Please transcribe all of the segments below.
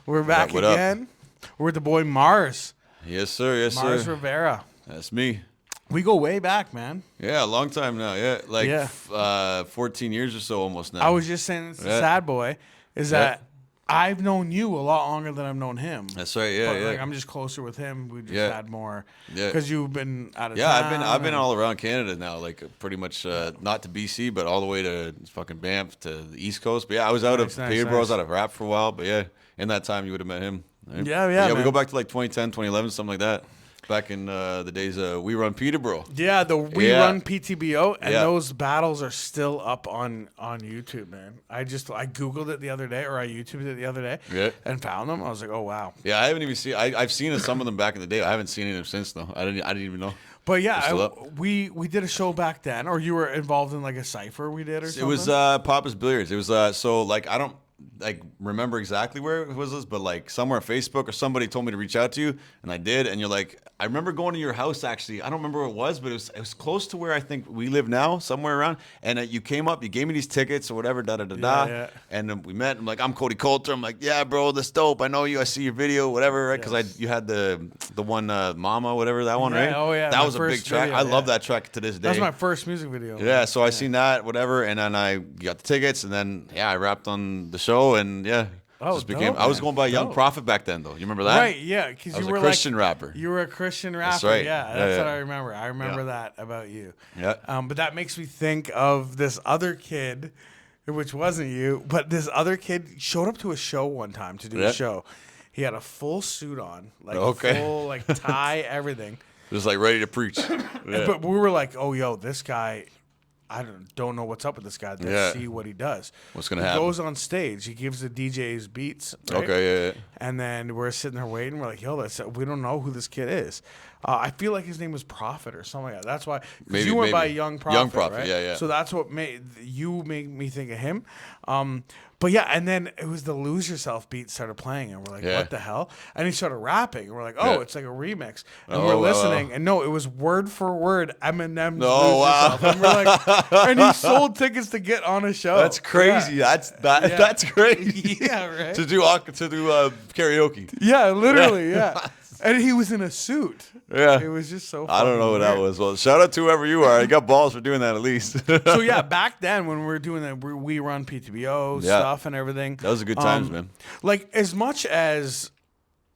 We're back again. We're with the boy Marz. Yes, sir. Yes, sir. Marz Rivera. That's me. We go way back, man. Yeah, a long time now. Yeah, like 14 years or so almost now. I was just saying, it's the sad boy, is that I've known you a lot longer than I've known him. That's right. Yeah, but, yeah. Like, I'm just closer with him. We just had more. Yeah. Because you've been out of town. Yeah, I've been all around Canada now, like pretty much not to BC, but all the way to fucking Banff to the East Coast. But yeah, I was out of Peterborough. I was out of rap for a while. But yeah, in that time you would have met him. Right? Yeah. We go back to like 2010, 2011, something like that. Back in the days We Run Peterborough. Yeah, We Run PTBO, and those battles are still up on YouTube, man. I Googled it the other day, or I YouTubed it the other day, and found them. I was like, oh, wow. Yeah, I haven't even seen I've seen some of them back in the day. I haven't seen any of them since, though. I didn't even know. But yeah, we did a show back then, or you were involved in like a cypher we did or something? It was Papa's Billiards. It was so like I don't remember exactly where it was, but like somewhere on Facebook or somebody told me to reach out to you, and I did. And you're like, I remember going to your house actually. I don't remember what it was, but it was close to where I think we live now, somewhere around. And you came up, you gave me these tickets or whatever, Yeah. And then we met. I'm like, I'm Koty Kolter. I'm like, yeah, bro, that's dope. I know you. I see your video, whatever, right? Because you had the one Mama, whatever, that one, right? Oh yeah, that was a big track. Video, I love that track to this day. That was my first music video. Yeah, so I seen that, whatever, and then I got the tickets, and then I rapped on the show, and just became. I was going by Young Prophet back then, though. You remember that? Right? Yeah, because you were a Christian rapper. You were a Christian rapper. That's right. Yeah, that's what I remember. I remember that about you. Yeah. But that makes me think of this other kid, which wasn't you, but this other kid showed up to a show one time to do a show. He had a full suit on, like full like tie, everything. Just like ready to preach. But we were like, oh, yo, this guy. I don't know what's up with this guy. Let's see what he does. What's going to happen? He goes on stage. He gives the DJs beats. Right? Okay, yeah. And then we're sitting there waiting. We're like, yo, we don't know who this kid is. I feel like his name was Prophet or something like that. That's why. Because you went by Young Prophet. Young Prophet, right? yeah. So that's what made me think of him. But yeah, and then it was the Lose Yourself beat started playing, and we're like, what the hell? And he started rapping, and we're like, oh, it's like a remix. And we're listening, and no, it was word for word Eminem's Lose Yourself. And we're like, and he sold tickets to get on a show. That's crazy. Yeah. That's crazy. Yeah, right. to do karaoke. Yeah, literally, yeah. And he was in a suit. Yeah. It was just so I don't know what that was. Well, shout out to whoever you are. You got balls for doing that at least. So, yeah, back then when we were doing that, We Run PTBO stuff and everything. That was a good times, man. Like, as much as,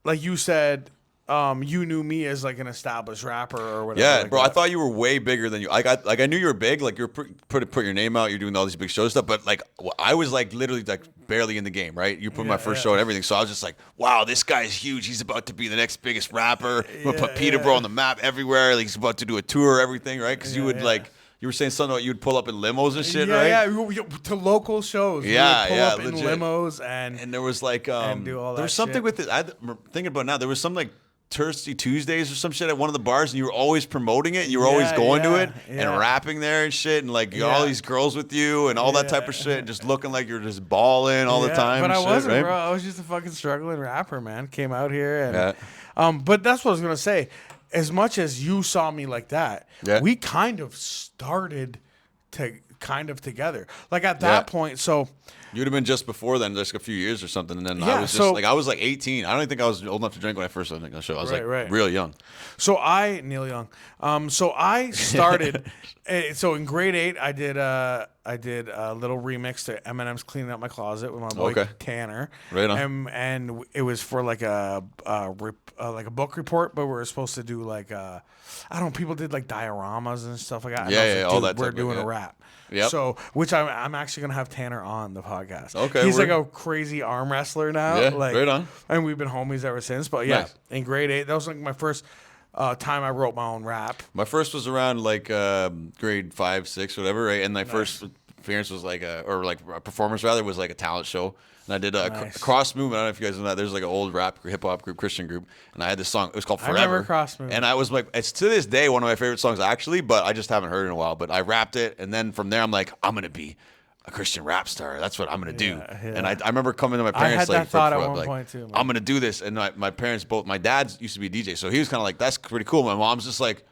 like you said, you knew me as like an established rapper or whatever. Yeah, like bro, that. I thought you were way bigger than you. I knew you were big. Like you're put your name out. You're doing all these big show stuff. But like I was like literally like barely in the game, right? You put my first show and everything. So I was just like, wow, this guy's huge. He's about to be the next biggest rapper. We're gonna put Peterborough on the map everywhere. Like he's about to do a tour, everything, right? Because you would like. You were saying something about you'd pull up in limos and shit, right? Yeah, to local shows. Yeah, pull up in limos and there was like and do all that there was something with it. I'm thinking about it now. There was some like Thirsty Tuesdays or some shit at one of the bars, and you were always promoting it. You were always going to it and rapping there and shit, and like all these girls with you and all that type of shit, and just looking like you're just balling all the time. But I wasn't, right? bro. I was just a fucking struggling rapper, man. Came out here and but that's what I was gonna say. As much as you saw me like that, we kind of started together. Like at that point, so you'd have been just before then, just a few years or something, and then I was just I was like 18. I don't even think I was old enough to drink when I first started the show. I was real young. So Neil Young. So I started. So in grade 8, I did a little remix to Eminem's "Cleaning Up My Closet" with my boy Tanner. Right on. And it was for like a book report, but we were supposed to do like I don't know, people did like dioramas and stuff like that. All that. We're doing a rap. Yep. So, which I'm actually gonna have Tanner on the podcast. Okay. He's like a crazy arm wrestler now. Yeah. Like, right on. And we've been homies ever since. But yeah, in grade 8, that was like my first time I wrote my own rap. My first was around like grade 5, 6, whatever, right? And my first appearance was like a performance rather was like a talent show. And I did a Cross Movement. I don't know if you guys know that. There's like an old rap hip hop group, Christian group, and I had this song. It was called Forever. I remember Cross Movement. And I was like, it's to this day one of my favorite songs actually, but I just haven't heard it in a while. But I rapped it, and then from there I'm like, I'm gonna be a Christian rap star. That's what I'm gonna do. And I remember coming to my parents I had that thought at one point too. Man. I'm gonna do this. And my parents both. My dad used to be a DJ, so he was kind of like, that's pretty cool. My mom's just like,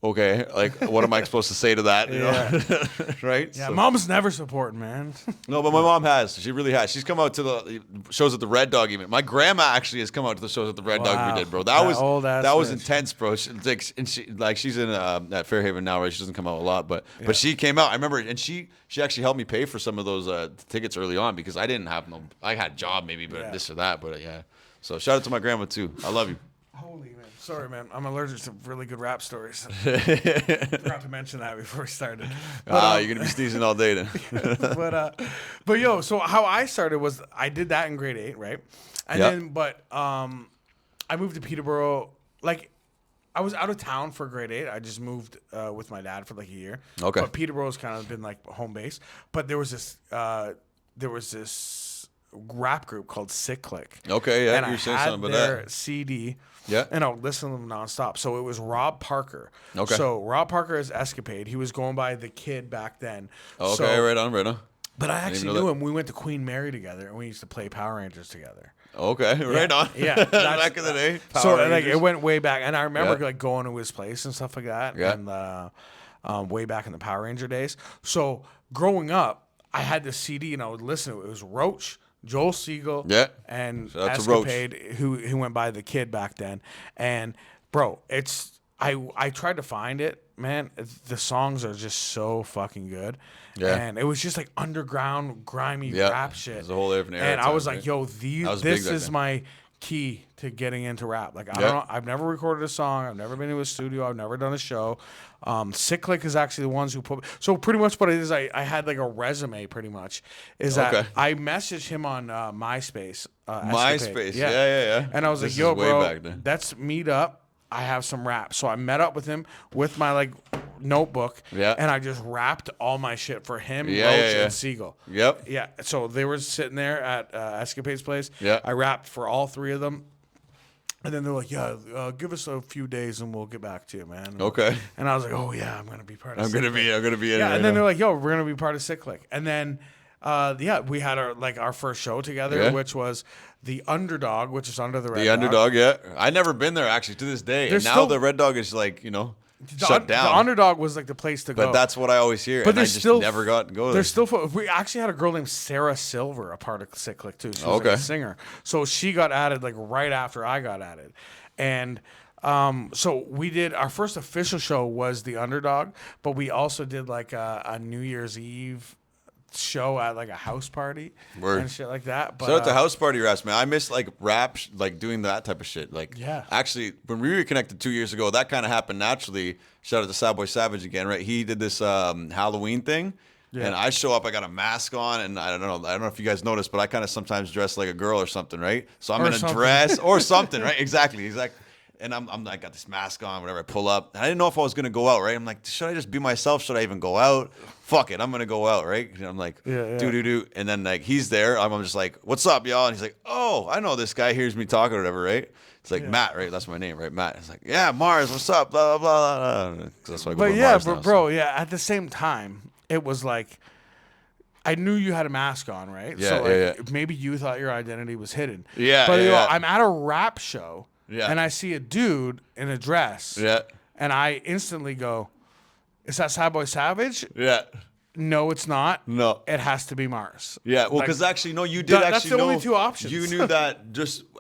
okay, like what am I supposed to say to that? You know? Right? Yeah, So- mom's never supporting, man. No, but my mom has. She really has. She's come out to the shows at the Red Dog even. My grandma actually has come out to the shows at the Red Dog Wow. we did, bro. That That was old-ass that was bitch. intense, bro. She's in at Fairhaven now, right? She doesn't come out a lot, but she came out. I remember, and she actually helped me pay for some of those tickets early on because I didn't have no. I had a job maybe, but this or that, but yeah. So shout out to my grandma too. I love you. Holy man. Sorry, man. I'm allergic to really good rap stories. Forgot to mention that before we started. But, You're gonna be sneezing all day then. but yo, so how I started was I did that in grade 8, right? And then I moved to Peterborough. Like, I was out of town for grade 8. I just moved with my dad for like a year. Okay. But Peterborough's kind of been like home base. But there was this rap group called Sick Click. Okay, yeah, and you were I saying had something about their that. CD. Yeah. And I would listen to them nonstop. So it was Rob Parker. Okay. So Rob Parker is Escapade. He was going by The Kid back then. Okay, So, right on. but I even actually know knew that. him. We went to Queen Mary together, and we used to play Power Rangers together. Okay, right on. Yeah, that's- back in the day. So Power like Rangers. it went way back, and I remember Yeah. like going to his place and stuff like that, Yeah. and way back in the Power Ranger days. So growing up, I had this CD, and I would listen to it. It was Roach, Joel Siegel, Yeah. and Shout out to Roach. Escapade, who went by The Kid back then. And bro, I tried to find it, man. The songs are just so fucking good. Yeah. And it was just like underground, grimy Yeah. rap shit. It was a whole different era And I time, was like, right? yo, That was big this back is then. my key to getting into rap. Like, I Yeah. don't know, I've never recorded a song. I've never been to a studio. I've never done a show. Sick Click is actually the ones who put. So pretty much what it is, I had like a resume. Pretty much is that Okay. I messaged him on MySpace. MySpace. Escapade. Yeah. And I was This like, yo, is way bro, back then. let's meet up. I have some rap. So I met up with him with my like notebook. Yeah. And I just rapped all my shit for him, Yeah, Roach, yeah. and Siegel. Yep. Yeah. So they were sitting there at Escapade's place. Yeah. I rapped for all three of them. And then they're like, yeah, give us a few days and we'll get back to you, man. Okay. And I was like, oh, yeah, I'm going to be part of I'm gonna be in. Yeah. right And then now. they're like, yo, we're going to be part of Sick Click. And then, we had our first show together, Yeah. which was The Underdog, which is under the Red The Dog. Underdog, yeah. I never been there actually to this day. There's And now still- the Red Dog is like, shut down. The Underdog was like the place to go. But that's what I always hear. But and I there's just still never got to go there. There's still we actually had a girl named Sarah Silver a part of Sick Click too. She was like Okay. a singer, so she got added like right after I got added, and so we did our first official show was The Underdog, but we also did like a New Year's Eve show at like a house party Word. and shit like that. But Shout out to House Party Raps, man. I miss like rap, like doing that type of shit. Like, Yeah. Actually, when we reconnected 2 years ago, that kind of happened naturally. Shout out to Sadboy Savage again, right? He did this Halloween thing. Yeah. And I show up, I got a mask on, and I don't know if you guys noticed, but I kind of sometimes dress like a girl or something, right? So I'm Or in a something. dress or something, right? Exactly. And I got this mask on, whatever. I pull up, and I didn't know if I was gonna go out, right? I'm like, should I just be myself? Should I even go out? Fuck it, I'm gonna go out, right? And I'm like, Yeah. do, and then like he's there. I'm just like, what's up, y'all? And he's like, oh, I know this guy hears me talking or whatever, right? It's like Matt, right? That's my name, right? Matt. It's like, yeah, Marz, what's up? Blah blah blah. blah. 'Cause that's why I go But by yeah, Marz but now, bro, yeah. At the same time, it was like I knew you had a mask on, right? Yeah, so like, yeah. maybe you thought your identity was hidden. Yeah, But yeah, you know, yeah. I'm at a rap show, Yeah. and I see a dude in a dress, Yeah, and I instantly go, "Is that Sadboy Savage?" yeah, No, it's not. no. It has to be Mars. Yeah, well, Like, because actually, no, you did that's actually the only know. two options. You knew that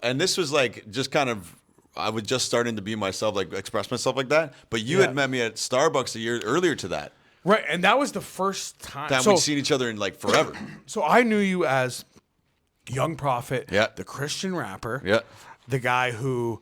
and this was like just kind of, I was just starting to be myself, like express myself like that. But you Yeah. had met me at Starbucks a year earlier to that. Right, and that was the first time. Time we'd seen each other in like forever. So I knew you as Young Prophet, Yeah. the Christian rapper, Yeah. the guy who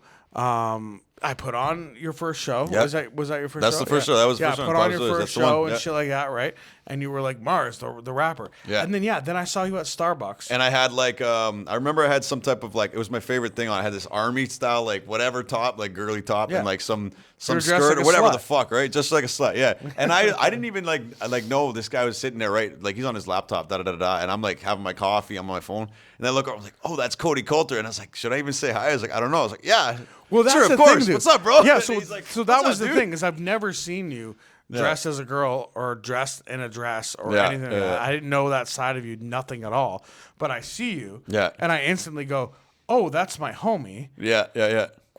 I put on your first show. Yep. Was that your first That's show? the first show. That was the first I one. put on your Probably first that's the one. show and Yeah. shit like that, right? And you were like Mars, the rapper. Yeah. And then I saw you at Starbucks. And I had like, I remember I had some type of like, it was my favorite thing on. I had this army style, like whatever top, like girly top, Yeah. and like some were dressed skirt like or a whatever slut. the fuck, right? Just like a slut, yeah. And I didn't even like know this guy was sitting there, right? Like he's on his laptop, da da da da, and I'm like having my coffee, I'm on my phone, and I look over, I was like, oh, that's Koty Kolter, and I was like, should I even say hi? I was like, I don't know. I was like, yeah, well, that's sure, the of course. thing, dude. What's up, bro? Yeah, And so he's like, so that "What's was up, the dude?" thing is I've never seen you dressed as a girl or dressed in a dress or Yeah, anything like that. I didn't know that side of you, nothing at all. But I see you, Yeah. and I instantly go, oh, that's my homie. Yeah.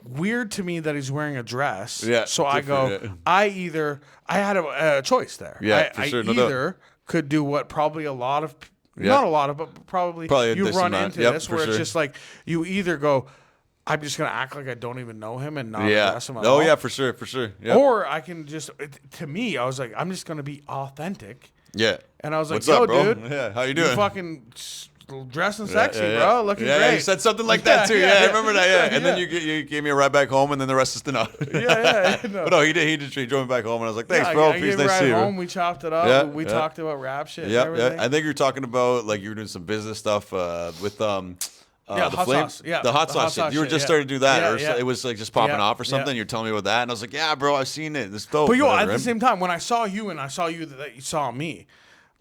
weird to me that he's wearing a dress. Yeah, So I go, yeah. I had a choice there. Yeah, for sure, no doubt. either could do what probably a lot of, Yeah. not a lot of, but probably a you decent run amount. into Yep, this for where sure. it's just like you either go, I'm just gonna act like I don't even know him and not Yeah. address him at all. Oh yeah, for sure. Yeah. Or I can just, to me, I was like, I'm just gonna be authentic. Yeah. And I was like, What's yo, up, bro? dude. Yeah, how you You doing? fucking dressing sexy, yeah. bro. Looking yeah, great. Yeah, you said something like that too. Yeah, I remember that. Yeah, and then Yeah. you gave me a ride back home, and then the rest is to know. Yeah. No. But no, he did. He drove me back home, and I was like, "Thanks, bro. I Peace, gave a nice to ride see you." home. We chopped it up. Yeah, we yeah. talked about rap shit. Yeah, and yeah. everything. I think you're talking about like you were doing some business stuff with Yeah, the hot flames. sauce. Yeah, the hot the sauce hot shit. sauce You were shit, just yeah. starting to do that, Yeah, or yeah. it was like just popping Yeah, off or something. yeah. You're telling me about that, and I was like, "Yeah, bro, I've seen it. It's dope." But yo, whatever, at the right? same time, when I saw you and I saw you that you saw me,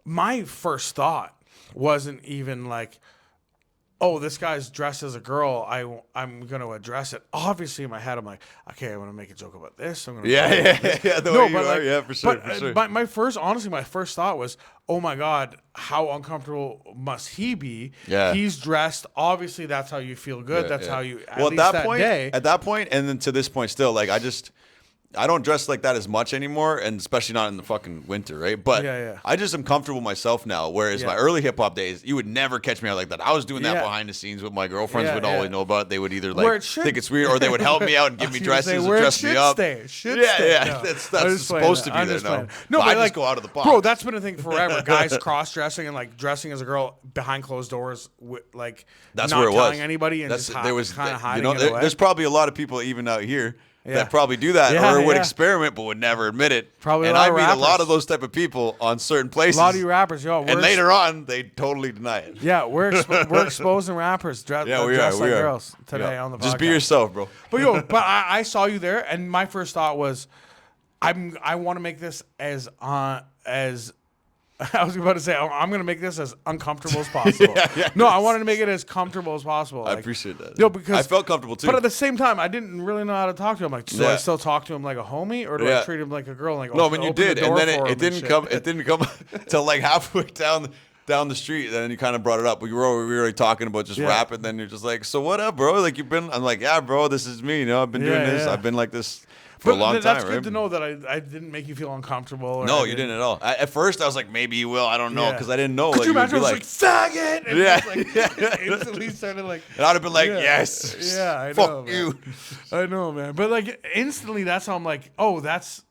my first thought wasn't even like, oh, this guy's dressed as a girl. I'm going to address it. Obviously, in my head, I'm like, okay, I'm going to make a joke about this. I'm going to Yeah. The way you are. Yeah, for sure. But For sure. my first thought was, oh my God, how uncomfortable must he be? Yeah. He's dressed. Obviously, that's how you feel good. That's how you, at least at that day. At that point, and then to this point still, like I don't dress like that as much anymore, and especially not in the fucking winter, right? But Yeah. I just am comfortable myself now. Whereas my early hip hop days, you would never catch me out like that. I was doing that behind the scenes with my girlfriends. Yeah, would yeah. always know about it. They would either Where like it should- think it's weird, or they would help me out and give me dresses or dress me up. Should Yeah, stay. yeah, No, that's I'm just playing supposed that. to be I'm there just now. playing. No, But but I like, just go out of the box. bro, that's been a thing forever. Guys cross-dressing and like dressing as a girl behind closed doors, like That's not where it telling was. anybody and That's, just there was kind of you hiding know, it away. there's probably a lot of people even out here Yeah. that probably do that Yeah, or would yeah. experiment but would never admit it. Probably a and lot I of meet a lot rappers. of those type of people on certain places. A lot of you rappers, yo, and later on, they totally deny it. yeah, we're exposing rappers dress Yeah, we dress are. like We are. girls today Yeah. on the podcast. Just be yourself, bro. But yo, I saw you there, and my first thought was, I want to make this as I was about to say, I'm going to make this as uncomfortable as possible. No, I wanted to make it as comfortable as possible. I appreciate that. Yo, because I felt comfortable too. But at the same time, I didn't really know how to talk to him. Like, do I Yeah. still talk to him like a homie, or do I Yeah. treat him like a girl? Like, no, when you open the did, door and then for him it and didn't shit? come. It didn't come till like halfway down the street. Then you kind of brought it up. We were already talking about just Yeah. rap, and then you're just like, "So what up, bro? Like you've been?" I'm like, "Yeah, bro. This is me. You know, I've been doing Yeah, this. yeah. I've been like this for a long time." That's good right? to know that I didn't make you feel uncomfortable. Or No, you didn't at all. At first, I was like, maybe you will. I don't know, Yeah. because I didn't know. Could like, you would imagine? be I was like, faggot! And Yeah. just, like, instantly started like. and I'd have been like, Yeah. yes. Yeah, I know. Fuck man. you. I know, man. But like instantly, that's how I'm like, oh, that's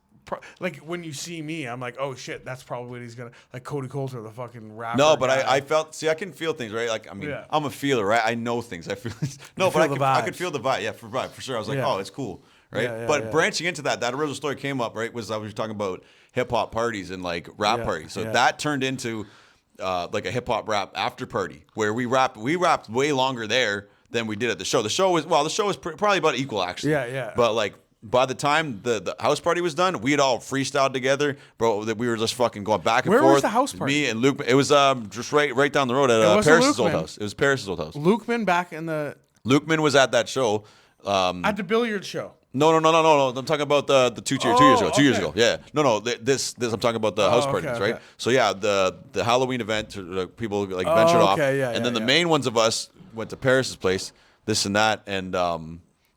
like when you see me, I'm like, oh shit, that's probably what he's gonna like. Koty Kolter, the fucking rapper. No, but guy. I felt. See, I can feel things, right? Like, I mean, Yeah. I'm a feeler, right? I know things. I feel. No, You but feel the I could vibes. feel the vibe. Yeah, for sure. I was like, Yeah. oh, it's cool, right? Yeah, yeah, but yeah. branching into that original story came up, right? Was I was talking about hip hop parties and like rap Yeah, parties. So yeah. that turned into like a hip hop rap after party where we rapped way longer there than we did at the show. The show was probably about equal actually. Yeah, yeah. But like. By the time the house party was done, we had all freestyled together, bro. That we were just fucking going back and Where forth. was the house party? Me and Luke. It was just right down the road at wasn't Paris's old Lukeman. house. It was Paris's old house. Lukeman back in the Lukeman was at that show. at the billiard show. No. I'm talking about the 2 years ago. 2 years okay. ago. Yeah. No. This I'm talking about the house okay, parties, right? okay. So yeah, the Halloween event, people like ventured off, okay, yeah, and then yeah, the yeah. main ones of us went to Paris's place, this and that, and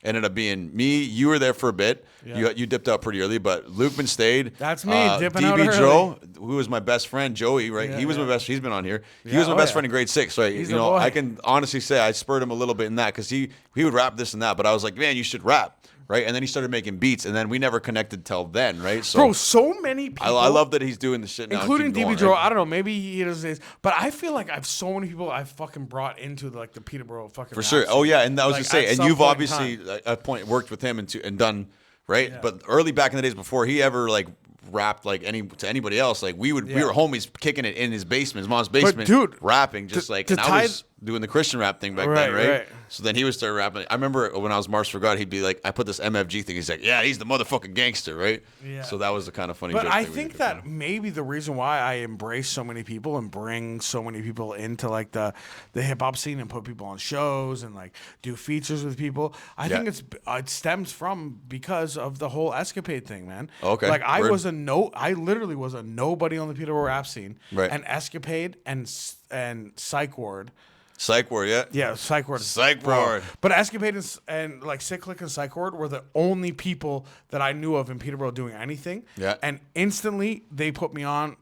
ended up being me. You were there for a bit. Yeah. You dipped out pretty early, but Lukeman stayed. That's me, dipping out DB early. Joe, who was my best friend, Joey, right? Yeah, he was yeah. my best. He's been on here. He Yeah, was my oh, best yeah. friend in grade 6, right? He's you a know, boy. I can honestly say I spurred him a little bit in that because he would rap this and that, but I was like, man, you should rap. Right, and then he started making beats, and then we never connected till then, right? So Bro, so many people. I love that he's doing the shit now, including keep DB going, Joe. right? I don't know. Maybe he doesn't. But I feel like I've so many people I've fucking brought into like the Peterborough fucking. For rap sure. scene. Oh yeah, and I was Like, gonna say, at and some you've point in obviously time. at a point worked with him and done right. But early back in the days before he ever like rapped like to anybody else, like we were homies kicking it in his basement, his mom's basement, dude, rapping just like. to And I was doing the Christian rap thing back then, Right, right? right. So then he would start rapping. I remember when I was Marz Rivera, he'd be like, I put this MFG thing. He's like, yeah, he's the motherfucking gangster, right? Yeah. So that was the kind of funny. But joke I that we think did, that maybe the reason why I embrace so many people and bring so many people into like the hip hop scene and put people on shows and like do features with people, I think it stems from because of the whole Escapade thing, man. Okay, Like I word. literally was a nobody on the Peterborough rap scene. Right. And Escapade and and Psych Ward. Psych Ward, yeah. Yeah, Psych Ward. Psych Ward. But Escapade and like Cyclic and Psych Ward were the only people that I knew of in Peterborough doing anything. Yeah. And instantly they put me on.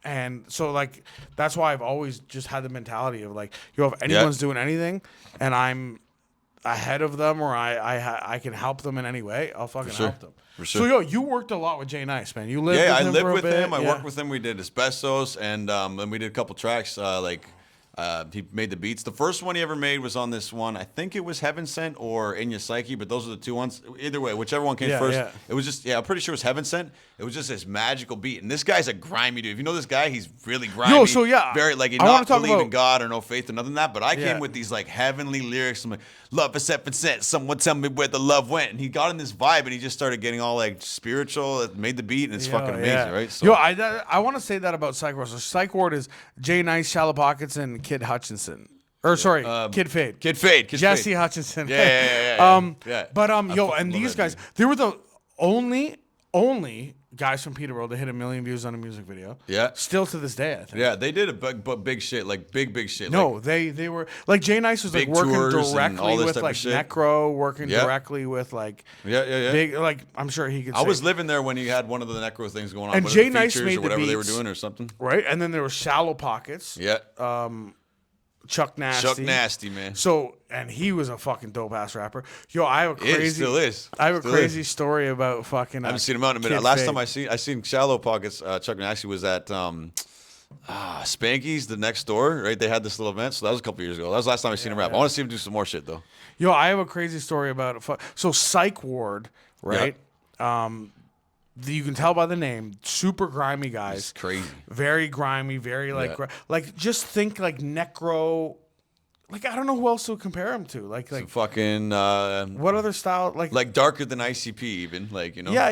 And so like that's why I've always just had the mentality of like, if anyone's doing anything and I'm ahead of them or I can help them in any way, I'll fucking help them. For sure. So you worked a lot with Jay Nice, man. You lived with him I lived for a with bit. him. I worked with him. We did Asbestos, and we did a couple tracks. He made the beats. The first one he ever made was on this one. I think it was Heaven Sent or In Your Psyche, but those are the two ones. Either way, whichever one came first. Yeah. It was just, I'm pretty sure it was Heaven Sent. It was just this magical beat. And this guy's a grimy dude. If you know this guy, he's really grimy. Very, like, he not believe in God or no faith or nothing like that. But I came with these, like, heavenly lyrics. I'm like, love is heaven sent. Someone tell me where the love went. And he got in this vibe, and he just started getting all, like, spiritual. It made the beat, and it's fucking amazing, right? So, I want to say that about Psych Ward. So Psych Ward is Jay Nice, Shallow Pockets, and Kid Hutchinson. Or sorry, Kid Fade. Jesse Hutchinson. Yeah. But and these guys, they were the only guys from Peterborough that hit 1 million views on a music video. Yeah. Still to this day, I think. Yeah, they did a big shit, like big shit. No, like, they were like Jay Nice was like working directly with like Necro, working directly with like big, like I'm sure he could. I was living there when he had one of the Necro things going on, and Jay Nice made or whatever the beats, they were doing or something. Right, and then there was Shallow Pockets. Yeah. Chuck Nasty, man. So, and he was a fucking dope ass rapper. I have a crazy. It still is. I have a crazy story about fucking. I haven't seen him out in a minute. Last time I seen Shallow Pockets, Chuck Nasty was at Spanky's, the next door. Right, they had this little event. So that was a couple years ago. That was the last time I seen him rap. I want to see him do some more shit though. I have a crazy story about it. So Psych Ward, right? Yeah. You can tell by the name, super grimy guys. It's crazy. Very grimy, very like just think like Necro. Like I don't know who else to compare him to. Like some fucking what other style like darker than ICP even, like, you know. Yeah.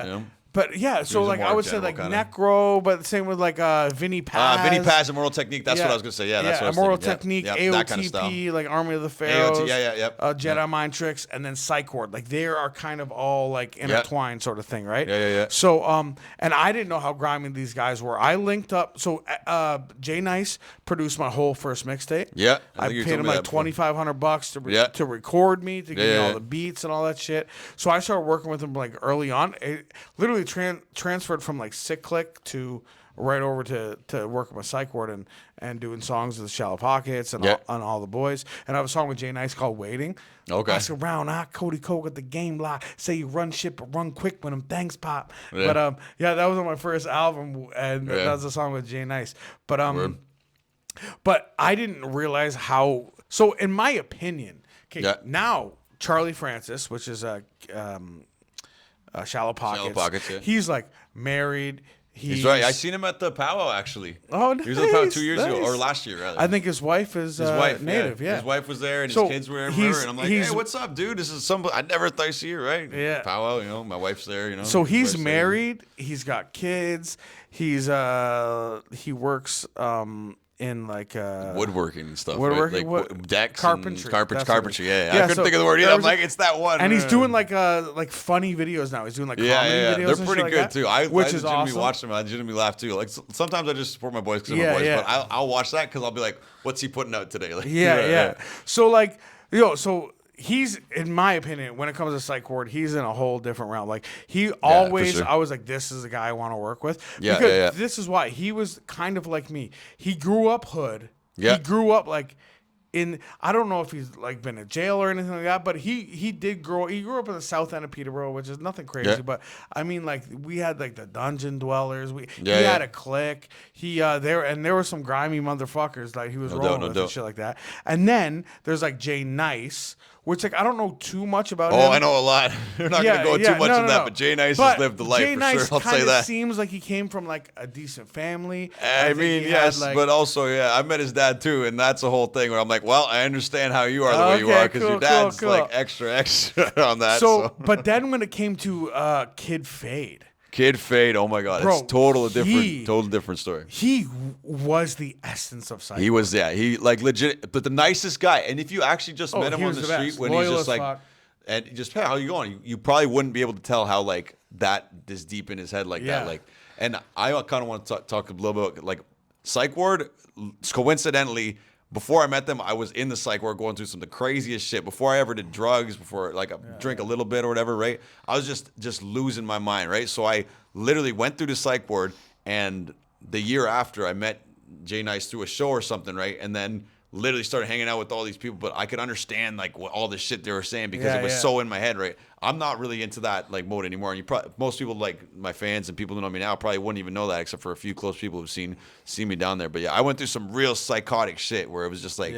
You know? But yeah, so like I would say like Necro, but same with like Vinny Paz. Vinny Paz, Immoral Technique. That's what I was gonna say. Yeah, that's what I was Immoral thinking. Technique, AOTP, that kind of style. Like Army of the Pharaohs. Jedi Mind Tricks, and then Psych Ward. Like they are kind of all like intertwined sort of thing, right? Yeah. So and I didn't know how grimy these guys were. I linked up. So Jay Nice produced my whole first mixtape. Yeah, I paid him like $2,500 to record me, to give me all the beats and all that shit. So I started working with him like early on. It literally transferred from like Cyclic to right over to working with Psych Ward and doing songs with Shallow Pockets and all the boys. And I have a song with Jay Nice called Waiting. Okay. Ask around, Koty Kolter got the game locked. Say you run shit, but run quick when them things pop. Yeah. But that was on my first album, and that was a song with Jay Nice. But but I didn't realize how. So in my opinion, now Charlie Francis, which is a Shallow Pockets. He's like married. He's right. I seen him at the powwow actually. Oh, nice. He was at the powwow 2 years ago, or last year rather. I think his wife is native. Yeah. His wife was there, and his kids were there. And I'm like, hey, what's up, dude? This is I never thought I'd see you, right? Yeah. Powwow, you know, my wife's there, you know. So he's married. He's got kids. He works in like woodworking and stuff, woodworking, right? Like decks, carpentry. Carpentry. Yeah. I couldn't think of the word either. I'm like, it's that one. And he's doing like funny videos now. He's doing like comedy videos. They're pretty good too. I is awesome. Watch them. I legitimately laugh too. Like sometimes I just support my boys because they're my boys, but I'll watch that because I'll be like, what's he putting out today? Like, So like, so he's, in my opinion, when it comes to Psych Ward, he's in a whole different realm. Like he always, I was like, this is the guy I want to work with. Because this is why he was kind of like me. He grew up hood. Yeah. He grew up like I don't know if he's like been in jail or anything like that, but he grew up in the south end of Peterborough, which is nothing crazy. Yeah. But I mean, like we had like the dungeon dwellers. He had a clique. There were some grimy motherfuckers that he was rolling with and shit like that. And then there's like Jay Nice, which like I don't know too much about him. I know a lot. We're not gonna go too much into that, but Jay Nice has lived the life Jay Nice for sure. I'll say that. Seems like he came from like a decent family. I mean, yes, but also I met his dad too, and that's a whole thing where I'm like, well, I understand how you are the way you are because your dad's like extra on that. So, but then when it came to Kid Fade. Kid Fade, oh my God, it's total different story. He was the essence of Psych. He was, he like legit, but the nicest guy. And if you actually just met him on the street when he's just like, and just, hey, how you going? You probably wouldn't be able to tell how like this deep in his head like that. Like, and I kind of want to talk a little bit like psych ward, coincidentally, before I met them, I was in the psych ward going through some of the craziest shit. Before I ever did drugs, before like drink a little bit or whatever, right? I was just losing my mind, right? So I literally went through the psych ward, and the year after I met Jay Nice through a show or something, right? And then literally started hanging out with all these people, but I could understand like what all the shit they were saying because it was so in my head, right? I'm not really into that like mode anymore. And most people, like my fans and people who know me now, probably wouldn't even know that except for a few close people who've seen me down there. But yeah, I went through some real psychotic shit where it was just like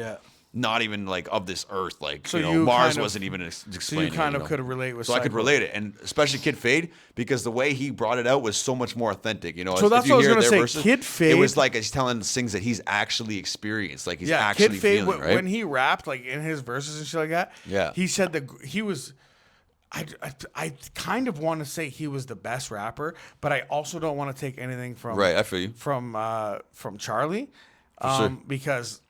not even like of this earth. Like, so Marz wasn't even explaining. So you kind of could relate with. So I could relate it, and especially Kid Fade, because the way he brought it out was so much more authentic. You know, so that's what I was gonna say. Verses, Kid Fade, it was like he's telling things that he's actually experienced, like he's actually Kid Fade, feeling. Right? When he rapped, like in his verses and shit like that, he said that he was. I kind of want to say he was the best rapper, but I also don't want to take anything from I feel you from Charlie, because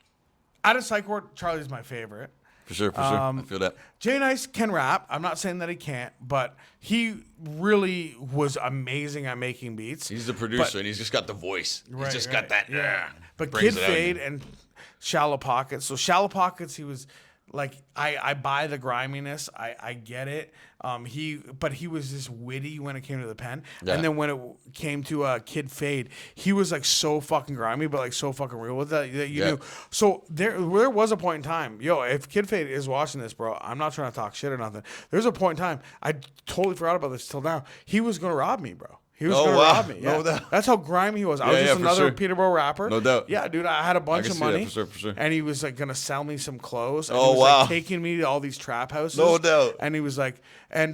out of Psych Ward, Charlie's my favorite. For sure. I feel that. Jay Nice can rap. I'm not saying that he can't, but he really was amazing at making beats. He's the producer, and he's just got the voice. He's just got that. Yeah. But Kid Fade and Shallow Pockets. So Shallow Pockets, he was like, I buy the griminess. I get it. But he was just witty when it came to the pen. Yeah. And then when it came to Kid Fade, he was like so fucking grimy, but like so fucking real with that you knew. So there was a point in time, if Kid Fade is watching this, bro, I'm not trying to talk shit or nothing. There's a point in time, I totally forgot about this till now. He was gonna rob me, bro. He was going to rob me. Yeah. No doubt. That's how grimy he was. I was just another Peterborough rapper. No doubt. Yeah, dude, I had a bunch of money. For sure. And he was like going to sell me some clothes. And he was like taking me to all these trap houses. No doubt. And he was like, I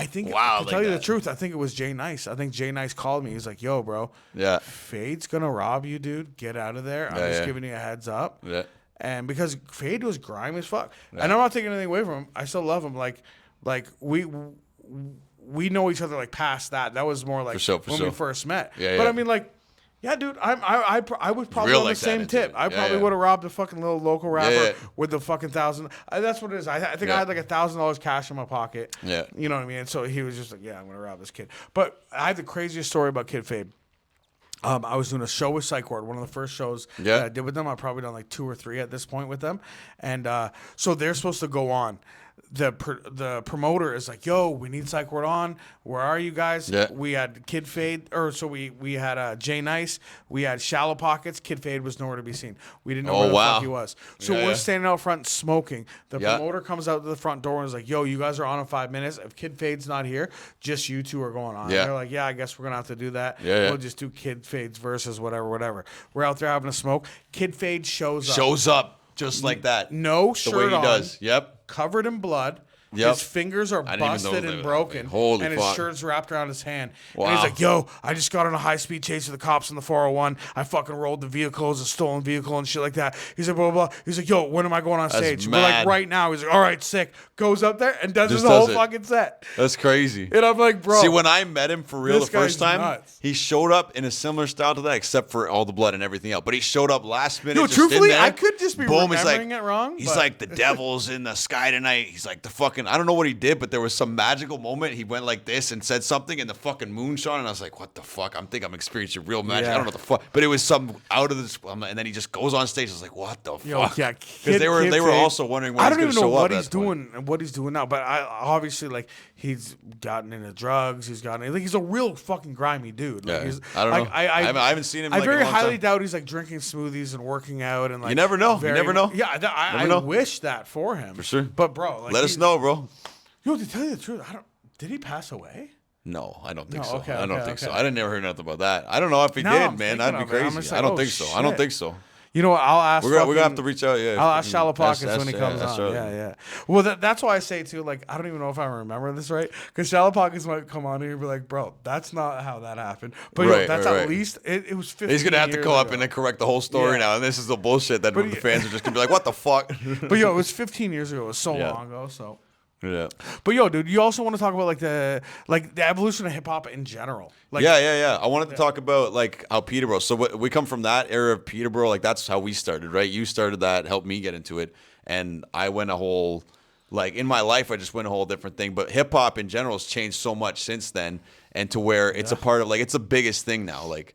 think, to tell you the truth, I think it was Jay Nice. I think Jay Nice called me. He's like, yo, bro. Yeah. Fade's going to rob you, dude. Get out of there. I'm just giving you a heads up. Yeah. And because Fade was grimy as fuck. Yeah. And I'm not taking anything away from him. I still love him. Like we know each other like past that. That was more like when we first met. Yeah, but I mean, like, yeah, dude, I was probably on the same tip. I probably would have robbed a fucking little local rapper with the fucking $1,000. That's what it is. I think I had like $1,000 cash in my pocket. Yeah. You know what I mean? And so he was just like, yeah, I'm going to rob this kid. But I have the craziest story about Kid Fade. I was doing a show with Psych Ward, one of the first shows that I did with them. I've probably done like 2 or 3 at this point with them. And so they're supposed to go on. The promoter is like, yo, we need Psych Ward on. Where are you guys? Yeah. We had Kid Fade, we had Jay Nice. We had Shallow Pockets. Kid Fade was nowhere to be seen. We didn't know where the fuck he was. So we're standing out front smoking. The promoter comes out to the front door and is like, yo, you guys are on in 5 minutes. If Kid Fade's not here, just you two are going on. They're like, yeah, I guess we're going to have to do that. We'll just do Kid Fade's versus whatever. We're out there having a smoke. Kid Fade shows up. Just like that. No shirt on. The way he does. Yep. Covered in blood. His fingers are busted and broken. Holy and fuck. his shirt's wrapped around his hand. Wow. And he's like, yo, I just got on a high-speed chase with the cops in the 401. I fucking rolled the vehicle as a stolen vehicle and shit like that. He's like, blah, blah, blah. He's like, yo, when am I going on stage? We're like, right now. He's like, all right, sick. Goes up there and does his whole fucking set. That's crazy. And I'm like, bro. See, when I met him for real the first time, he showed up in a similar style to that, except for all the blood and everything else. But he showed up last minute. No, truthfully, I could just be remembering it wrong. He's like, the devil's in the sky tonight. He's like, I don't know what he did, but there was some magical moment. He went like this and said something, and the fucking moon shone, and I was like, what the fuck? I'm experiencing real magic. I don't know what the fuck. But it was some out of this, and then he just goes on stage. I was like, what the fuck? Yeah, because they were also wondering when he's going to show up. I don't even know what he's doing now, but I obviously, like, he's gotten into drugs. He's a real fucking grimy dude. Like, I don't know. I haven't seen him. I very highly doubt he's like drinking smoothies and working out and like. You never know. Yeah, I wish that for him. For sure. But bro, like, let us know, bro. Yo, to tell you the truth, did he pass away? No, I don't think so. Okay, I don't think so. I didn't never hear nothing about that. I don't know if he did, man. That'd be crazy. I don't think so. I don't think so. You know what? I'll ask. We're gonna have to reach out. Yeah, I'll ask Shallow Pockets when he comes on. Yeah. Well, that's why I say too. Like, I don't even know if I remember this right, because Shallow Pockets might come on here and be like, "Bro, that's not how that happened." But at least it was 15 He's gonna have to come up ago. and then correct the whole story now, and this is the bullshit that the fans are just gonna be like, "What the fuck?" But it was 15 years ago. It was so long ago. So. Yeah. But dude, you also want to talk about like the evolution of hip hop in general. Like, yeah. I wanted to talk about like how Peterborough. So we come from that era of Peterborough. Like that's how we started, right? You started that, helped me get into it, and I went a whole in my life. I just went a whole different thing. But hip hop in general has changed so much since then, and to where it's a part of it's the biggest thing now. Like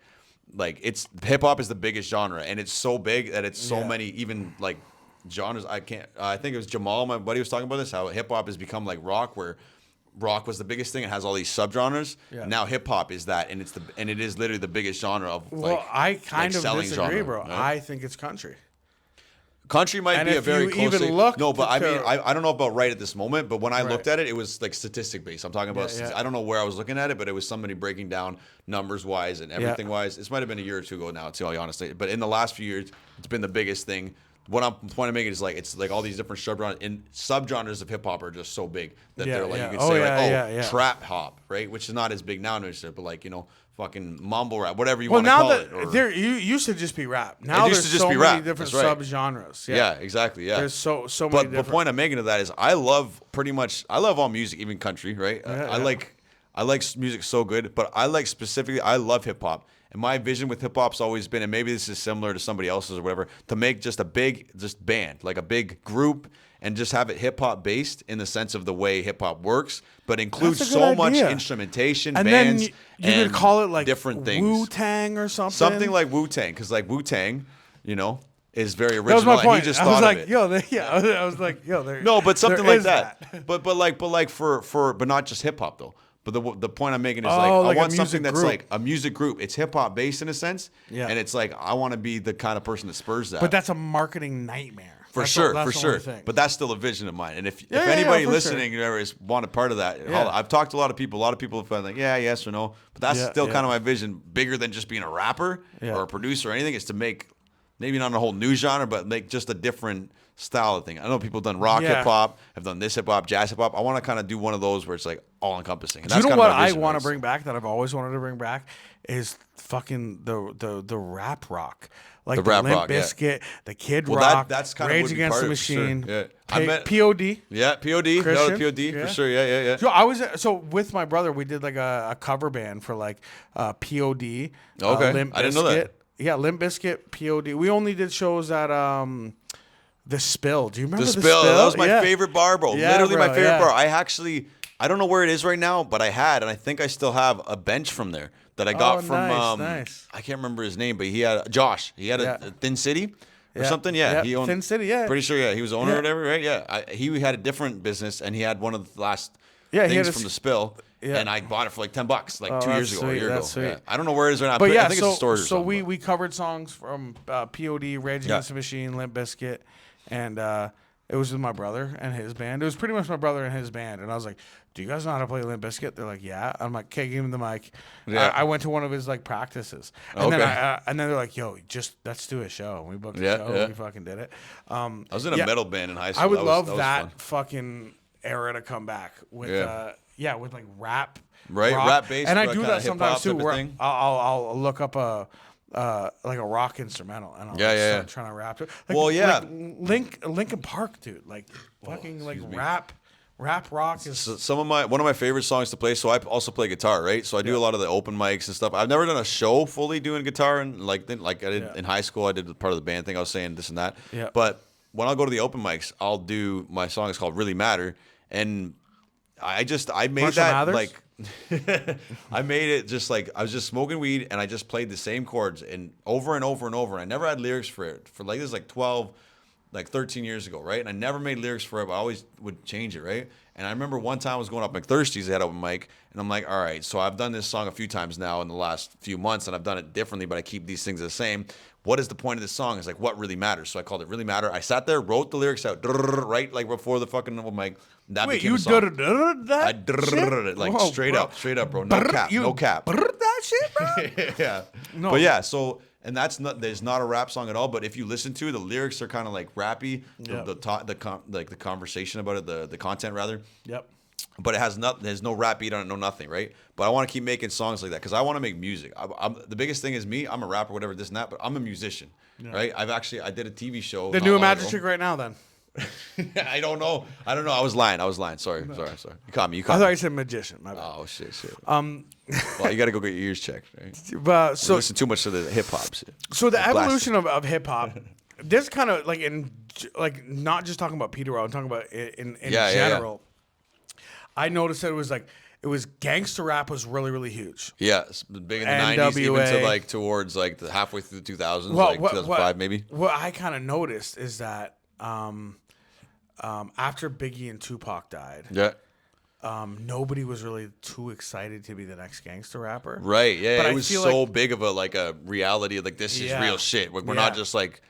like it's hip hop is the biggest genre, and it's so big that it's so Yeah. many even like genres. I can't. I think it was Jamal, my buddy, was talking about this. How hip hop has become like rock, where rock was the biggest thing. It has all these subgenres. Yeah. Now hip hop is that, and it is literally the biggest genre of Well, like. I kind like of selling disagree, genre, bro. right? I think it's country. Country might And be a if very you close. even look No, but I mean, to- I don't know about right at this moment. But when I Right. looked at it, it was like statistic based. I'm talking about. Yeah, yeah. I don't know where I was looking at it, but it was somebody breaking down numbers wise and everything wise. This might have been a year or two ago now, to tell you honestly. But in the last few years, it's been the biggest thing. What I'm trying to make it is like it's like all these different subgenres of hip hop are just so big that Yeah, they're like yeah. you Oh, can say yeah, like yeah. trap hop, right, which is not as big now, but like fucking mumble rap, whatever you Well, want to now call that it. Or, there you used to just be rap. Now used there's to just so be many rap. different That's right. subgenres. yeah, exactly. Yeah, There's so many But different. the point I'm making of that is I love all music, even country, right? I like music so good, but I love hip hop. And my vision with hip hop's always been, and maybe this is similar to somebody else's or whatever, to make just a big band, like a big group, and just have it hip hop based in the sense of the way hip hop works, but includes That's a good so much idea. instrumentation, and bands, then you could call it like different things. Wu-Tang or something. Something like Wu-Tang, because like Wu-Tang, is very original. That was my and point. he just I was thought like, of it. yo, I was like, yo, there. No, but something there like is that. But not just hip hop though. But the point I'm making is Oh, I like a want music something that's group. like a music group. It's hip hop based in a sense, Yeah. and it's like I want to be the kind of person that spurs that. But that's a marketing nightmare. for That's sure, the- for that's the sure. only thing. But that's still a vision of mine. And if Yeah, anybody for listening ever is want a part of that, Yeah. I've talked to a lot of people. A lot of people have been like, yeah, yes or no. But that's Yeah, still yeah. kind of my vision, bigger than just being a rapper Yeah. or a producer or anything. Is to make maybe not a whole new genre, but make just a different style of thing. I know people have done rock Yeah. hip hop, have done this hip hop, jazz hip hop. I want to kind of do one of those where it's like all encompassing. Do you know what I want to bring back that I've always wanted to bring back is fucking the rap rock. Like The rap Limp rock, yeah. Bizkit, the Kid Well, Rock, that's kind of Rage would be Against part the of it, for sure. Machine, Yeah. I met- POD. Yeah, POD. No, Christian? POD Yeah. for sure. Yeah. So with my brother, we did like a cover band for like POD. Okay. Limp I didn't know that. Bizkit. Yeah, Limp Bizkit, POD. We only did shows at The Spill. Do you remember The The Spill. That was my Yeah. favorite bar, bro. Yeah, Literally my bro, favorite yeah. bar. I don't know where it is right now, but I had, and I think I still have a bench from there that I got Oh, from. nice. I can't remember his name, but he had Josh. He had Yeah. a Thin City or Yeah. something. Yeah, Yeah, he owned Thin City, yeah. Pretty sure. Yeah, he was the owner Yeah. or whatever. Right. Yeah. He had a different business, and he had one of the last Yeah, he things had a from s- the Spill. Yeah. And I bought it for like $10, like Oh, 2 years that's ago, a sweet, year ago. that's sweet. Yeah. I don't know where it is right now. But yeah, I think so it's a storage or so something. we covered songs from POD, Rage Against the Machine, Limp Bizkit, and it was with my brother and his band. It was pretty much my brother and his band, and I was like, "Do you guys know how to play Limp Bizkit?" They're like, "Yeah." I'm like, "Okay, give him the mic." Yeah. I went to one of his like practices, and Okay. then they're like, "Yo, just let's do a show." And we booked a Yeah, show, yeah. and we fucking did it. I was in a yeah. metal band in high school. I would was love was that fun. fucking era to come back with Yeah. with like rap, Right, rock. rap-based, and I like do kinda that sometimes hip-hop too. type of Where thing. I'll look up like a rock instrumental and I'll start trying to rap to it. Like, Well, yeah. like Linkin Park, dude. Like fucking like excuse me. rap rock is. So one of my favorite songs to play. So I also play guitar, right? So I do a lot of the open mics and stuff. I've never done a show fully doing guitar, and like I did in high school. I did part of the band thing. I was saying this and that. Yeah. But when I'll go to the open mics, I'll do my song is called "Really Matter," and I made Marshall that Mathers? like. I made it just like I was just smoking weed and I just played the same chords and over and over and over. I never had lyrics for it for like this is like 13 years ago, right? And I never made lyrics for it, but I always would change it, right? And I remember one time I was going up McThirsty's, they had open mic, and I'm like, all right, so I've done this song a few times now in the last few months, and I've done it differently, but I keep these things the same. What is the point of this song? It's like, what really matters? So I called it Really Matter. I sat there, wrote the lyrics out, right, like before the fucking open mic. That Wait, became you a song. did that? I drrrr'd it like Whoa, straight bro. up, bro. No cap, You no cap. brrr'd that shit, bro. Yeah. No. But yeah, so and there's not a rap song at all, but if you listen to it, the lyrics are kind of like rappy, Yeah. the conversation about it, the content rather. Yep. But it has there's no rap beat on it, no nothing, right? But I want to keep making songs like that because I want to make music. The biggest thing is me. I'm a rapper, whatever, this and that, but I'm a musician, right? I did a TV show. They're not doing long magic ago. trick right now. Then I don't know. I was lying. Sorry. You caught me. I thought you said magician. My bad. Oh shit. Well, you got to go get your ears checked, right? But So so listen too much to the hip hop shit. So the Blasted. evolution of hip hop, this kind of like not just talking about Peterborough, I'm talking about in Yeah. general. I noticed that it was like it was gangster rap was really, really huge. Yeah, big in the 90s, even to like towards like the halfway through the 2000s, like 2005 maybe. What I kind of noticed is that after Biggie and Tupac died, nobody was really too excited to be the next gangster rapper. Right, yeah. But it was so like, big of a reality, like this is real shit. We're not just like...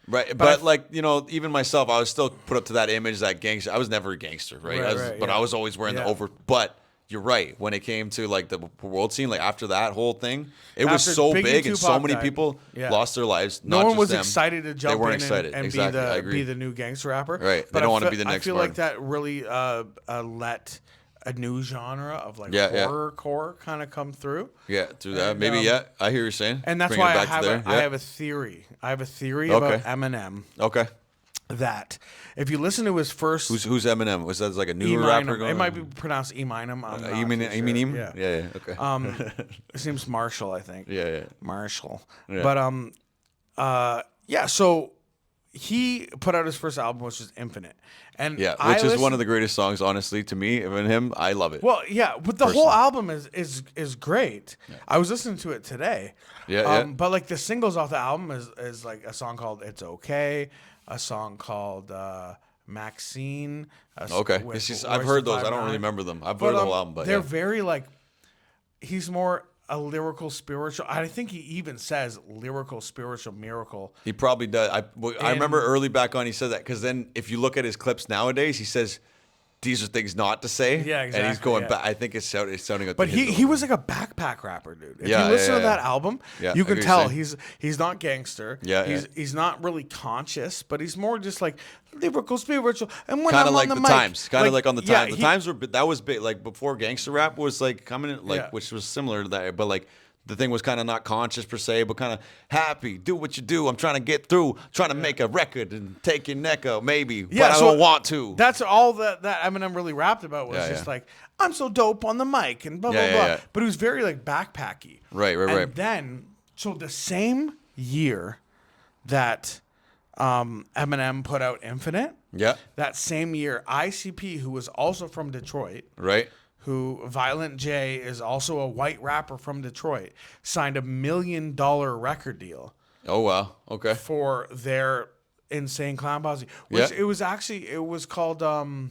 Right, but like, you know, even myself, I was still put up to that image, that gangster. I was never a gangster, right? But I was always wearing the over... But you're right. When it came to like the world scene, like after that whole thing, it was so big and so many people lost their lives. No one was them. excited to jump in and be the new gangster rapper. Right, they don't want to be the next I feel Martin. like that really let a new genre of like horrorcore kind of come through. Yeah, through that. Maybe, I hear you saying. And that's why I have a theory. I have a theory about Eminem. Okay. That if you listen to his first... Who's Eminem? Was that like a new rapper going? It might be pronounced Eminem. Eminem? Yeah. Yeah, okay. His name's Marshall, I think. Yeah. Marshall. Yeah. But, so he put out his first album, which is Infinite. And which is one of the greatest songs, honestly, to me. Even him, I love it. Well, yeah, but the whole album is great. Yeah. I was listening to it today. But like the singles off the album is like a song called "It's Okay," a song called "Maxine." Okay, I've heard those. I don't really remember them. I've heard the whole album, but they're very like. He's more a lyrical spiritual. I think he even says lyrical spiritual miracle. He probably does. I remember early back on he said that, because then if you look at his clips nowadays, he says these are things not to say. Yeah, exactly. And he's going back. I think it's sounding like. But he was like a backpack rapper, dude. If you listen to that album, you can tell he's not gangster. He's not really conscious, but he's more just like lyrical spiritual. And when kind I'm of like on the the mic, times, kind of like on the times. The times were that was big, like before gangster rap was like coming in, like which was similar to that, but like. The thing was kind of not conscious per se, but kind of happy. Do what you do. I'm trying to get through. Trying to make a record and take your neck out, maybe. But I don't want to. That's all that Eminem really rapped about was just like, I'm so dope on the mic and blah, blah, blah. But it was very like backpacky. Right. And then, so the same year that Eminem put out Infinite, that same year, ICP, who was also from Detroit. Right. Who Violent J is also a white rapper from Detroit, signed $1 million record deal. Oh wow! Okay. For their Insane Clown Posse, which it was called it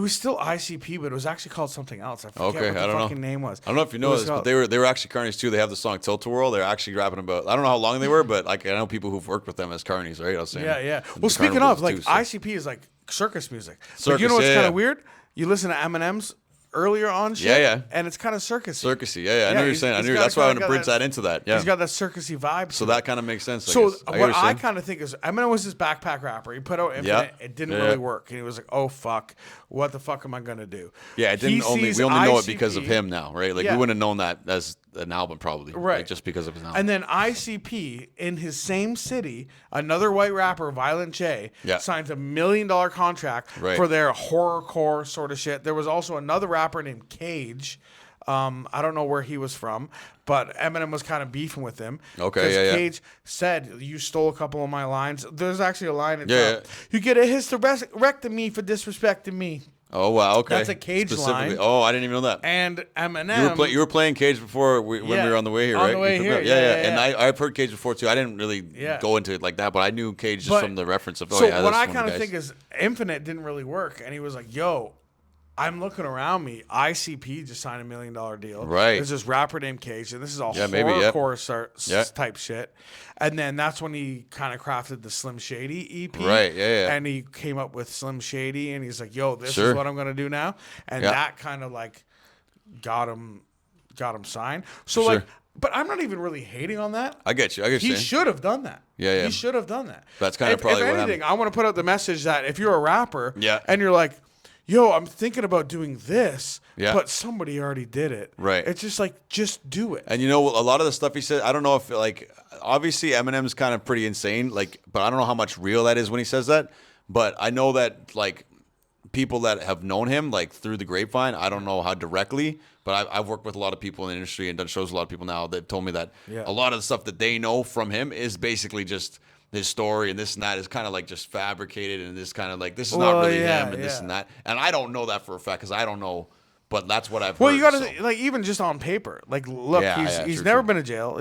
was still ICP, but it was actually called something else. I forget what the fucking name was. I don't know if you know this, but they were actually Carnies too. They have the song Tilt-A-Whirl. They're actually rapping about. I don't know how long they were, but like I know people who've worked with them as Carnies, right? I was saying. Yeah. Well, speaking of, like ICP is like circus music. But you know what's kind of weird? You listen to Eminem's earlier on shit, and it's kind of circusy. Circusy, I know what you're saying. I knew that's why I want to bridge that into that. Yeah, he's got that circusy vibe. So that kind of makes sense. So what I kind of think is Eminem was this backpack rapper. He put out Infinite. It didn't really work, and he was like, "Oh fuck, what the fuck am I gonna do?" Yeah, it didn't only. We only know it because of him now, right? Like we wouldn't have known that as an album probably, right? Like, just because of his album. And then ICP in his same city, another white rapper, Violent J, signs $1 million contract for their horrorcore sort of shit. There was also another rapper named Cage. I don't know where he was from, but Eminem was kind of beefing with him. Okay, Cage said, "You stole a couple of my lines." There's actually a line. You get a hysterectomy for disrespecting me. Oh wow! Okay, that's a Cage line. Oh, I didn't even know that. And Eminem, you were playing Cage before when we were on the way here, right? On the way here, And I've heard Cage before too. I didn't really go into it like that, but I knew Cage just from the reference of. So what I kind of think is Infinite didn't really work, and he was like, "Yo, I'm looking around me. ICP just signed $1 million deal. Right. There's this rapper named Cage, and this is all horrorcore type shit. And then that's when he kind of crafted the Slim Shady EP. Right. Yeah. And he came up with Slim Shady, and he's like, "Yo, this is what I'm gonna do now." And that kind of like got him signed. So like, but I'm not even really hating on that. I get you. He should have done that. Yeah. He should have done that. That's kind of probably what happened. If anything, I want to put out the message that if you're a rapper, and you're like, "Yo, I'm thinking about doing this," but somebody already did it. Right. It's just like, just do it. And you know, a lot of the stuff he said, I don't know if like, obviously Eminem's kind of pretty insane, like, but I don't know how much real that is when he says that. But I know that like people that have known him like through the grapevine, I don't know how directly, but I've worked with a lot of people in the industry and done shows with a lot of people now that told me that a lot of the stuff that they know from him is basically just his story and this and that is kind of like just fabricated and this kind of like this is not really him and this and that. And I don't know that for a fact because I don't know, but that's what I've heard. Well, you gotta like even just on paper. Like, look, he's never been to jail.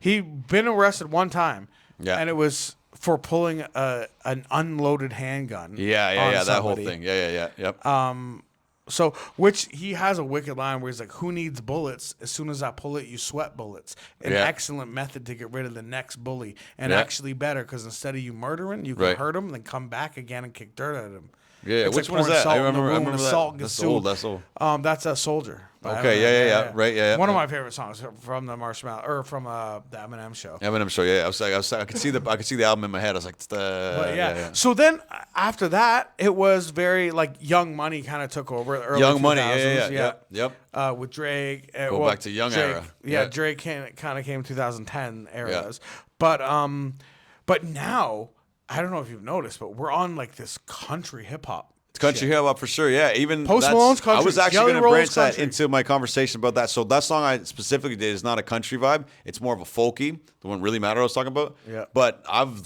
He been arrested one time. Yeah, and it was for pulling an unloaded handgun. Yeah, that whole thing. Yep. So, which he has a wicked line where he's like, "Who needs bullets? As soon as I pull it, you sweat bullets." An excellent method to get rid of the next bully, and actually better because instead of you murdering, you can hurt him, then come back again and kick dirt at him. Yeah, it's which like one is that? I remember that. That's old. That's old. That's a Soldier. Okay, right. One of my favorite songs from the from the Eminem show. Eminem show, yeah. I could see the album in my head. I was like, So then after that, it was very like Young Money kind of took over. Early Young 2000s, Money, yep. With Drake, back to Young Drake, era. Yeah, Drake kind of came 2010 eras, but now I don't know if you've noticed, but we're on like this country hip hop. Country hip hop for sure, yeah. Even Post Malone's country. I was actually going to branch that country. into my conversation about that. So that song I specifically did is not a country vibe. It's more of a folky. The one really matter I was talking about. Yeah. But I've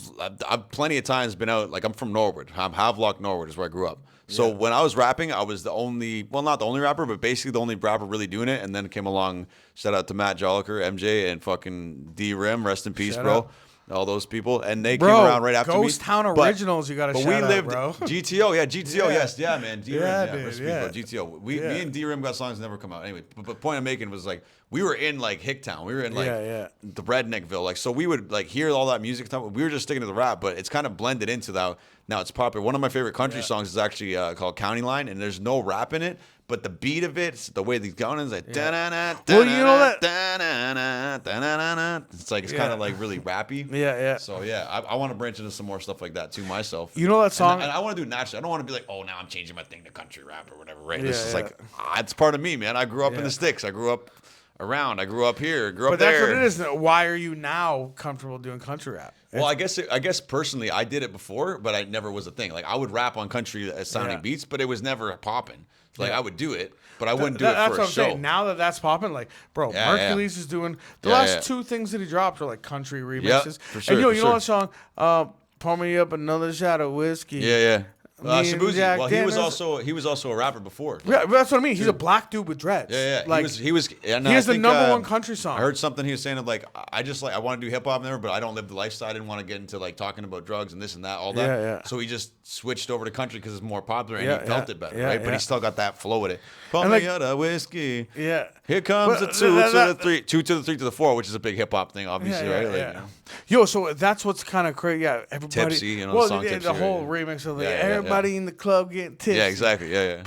plenty of times been out. Like I'm from Norwood. Havelock, Norwood is where I grew up. So when I was rapping, I was not the only rapper, but basically the only rapper really doing it. And then came along. Shout out to Matt Jolliker, MJ, and fucking D Rim. Rest in peace, bro. Up. All those people, and they came around right after Ghost me. Town Originals, you got to shout out, lived, bro. GTO, yes, man. D-Rim, dude, GTO. Me and D-Rim got songs that never come out. Anyway, but point I'm making was like, we were in like Hicktown. We were in like the Redneckville. Like, so we would like hear all that music. We were just sticking to the rap, but it's kind of blended into that. Now it's popular. One of my favorite country songs is actually called County Line, and there's no rap in it. But the beat of it, the way these going is like, well, you know that it's like it's kind of like really rappy. Yeah. So I want to branch into some more stuff like that too myself. You know that song? And I want to do it naturally. I don't want to be like, oh, now I'm changing my thing to country rap or whatever. Right? This is like, it's part of me, man. I grew up in the sticks. I grew up around. I grew up here. Grew up there. But that's what it is. Why are you now comfortable doing country rap? Well, I guess personally, I did it before, but I never was a thing. Like I would rap on country sounding beats, but it was never popping. Like I would do it, but I wouldn't do it for a show. Saying. Now that's popping, like, bro, Mercules is doing the last two things that he dropped are like country remixes. For sure, and you know that song, "Pour Me Up Another Shot of Whiskey." Yeah. Shabuzi. Well, Daniels. he was also a rapper before. Yeah, that's what I mean. He's a black dude with dreads. Yeah. Like, he was. And he has the number one country song. I heard something he was saying of like, I want to do hip hop there, but I don't live the lifestyle. I didn't want to get into like talking about drugs and this and that, all that. Yeah. So he just switched over to country because it's more popular and he felt it better, right? But he still got that flow with it. Pour me out a whiskey. Yeah. Here comes the 2 to the 3, 2 to the 3 to the 4, which is a big hip hop thing, obviously, right? Like, Yo, so that's what's kind of crazy. Yeah, everybody. Tipsy, song Tipsy. The whole remix of everybody in the club getting tipsy. Yeah, exactly. Yeah.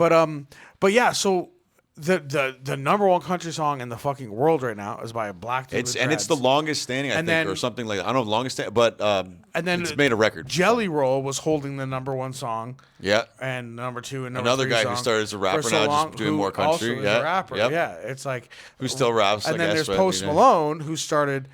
But yeah, so the number one country song in the fucking world right now is by a black dude. It's the longest standing, I think, or something like that. I don't know the longest standing, but and then it's made a record. Jelly Roll was holding the number one song. Yeah. And number two and number another three guy song who started as a rapper now, just doing more country. Also a rapper. Yeah. It's like who still raps. And then there's Post Malone who started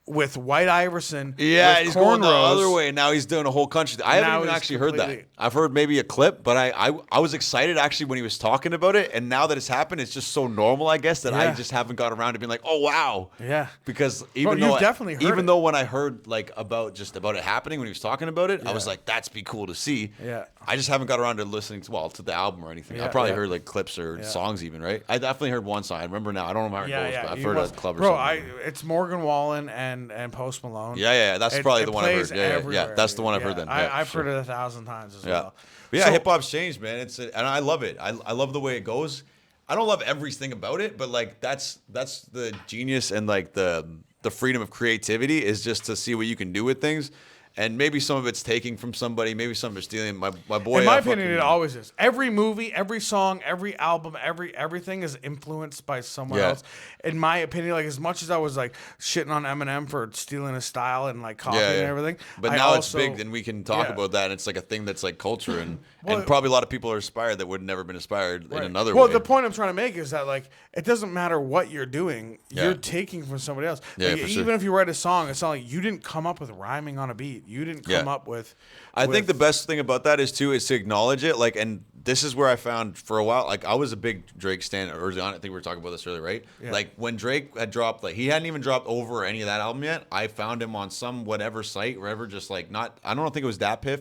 with White Iverson. Yeah, he's going the cornrows. other way. Now he's doing a whole country. I haven't even actually heard that. I've heard maybe a clip, but I was excited actually when he was talking about it. And now that it's happened, it's just so normal, I guess, that I just haven't got around to being like, oh wow. Yeah. Because even though when I heard like about it happening when he was talking about it, I was like, that's be cool to see. Yeah. I just haven't got around to listening to the album or anything. I probably heard like clips or songs even, right? I definitely heard one song. I remember now. I don't remember how it goes, but I've heard a club or something. It's Morgan Wallen and Post Malone. Yeah. That's probably the one I've heard. Yeah. That's the one I've heard then. I've heard it 1,000 times as well. But hip hop's changed, man. And I love it. I love the way it goes. I don't love everything about it, but like that's the genius and like the freedom of creativity is just to see what you can do with things. And maybe some of it's taking from somebody. Maybe some of it's stealing. My boy. In my opinion, it always is. Every movie, every song, every album, everything is influenced by someone else. In my opinion, like as much as I was like shitting on Eminem for stealing his style and like copying and everything, but now it's big, and we can talk about that. And it's like a thing that's like culture, and probably a lot of people are inspired that would have never been inspired in another way. Well, the point I'm trying to make is that like it doesn't matter what you're doing, you're taking from somebody else. Yeah, like, even if you write a song, it's not like you didn't come up with rhyming on a beat. You didn't come up with. I think the best thing about that is to acknowledge it, like, and this is where I found for a while, like I was a big Drake stan early on. I think we were talking about this earlier, right? Yeah. Like when Drake had dropped, like he hadn't even dropped Over or any of that album yet. I found him on some whatever site, wherever, just like I don't think it was Dat Piff,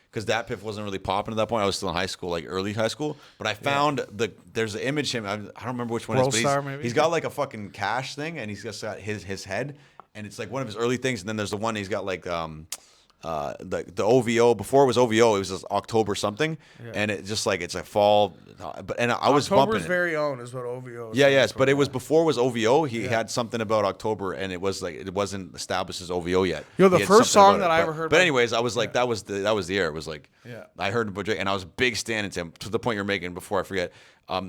because Dat Piff wasn't really popping at that point. I was still in high school, like early high school. But I found there's an image of him. I don't remember which one it is, but Star, maybe? he's got like a fucking cash thing, and he's just got his head, and it's like one of his early things. And then there's the one he's got like the OVO. Before it was OVO, it was just October something, and it just like it's a fall. But I was bumping October's it. very own is what OVO is. Yeah, yes, but it was before it was OVO. He had something about October, and it was like it wasn't established as OVO yet. Yo, the He had first something song about that it. I ever heard. But anyways, I was like, that was the year. It was like, Yeah. I heard about Drake, and I was a big stand to him, to the point you're making before I forget.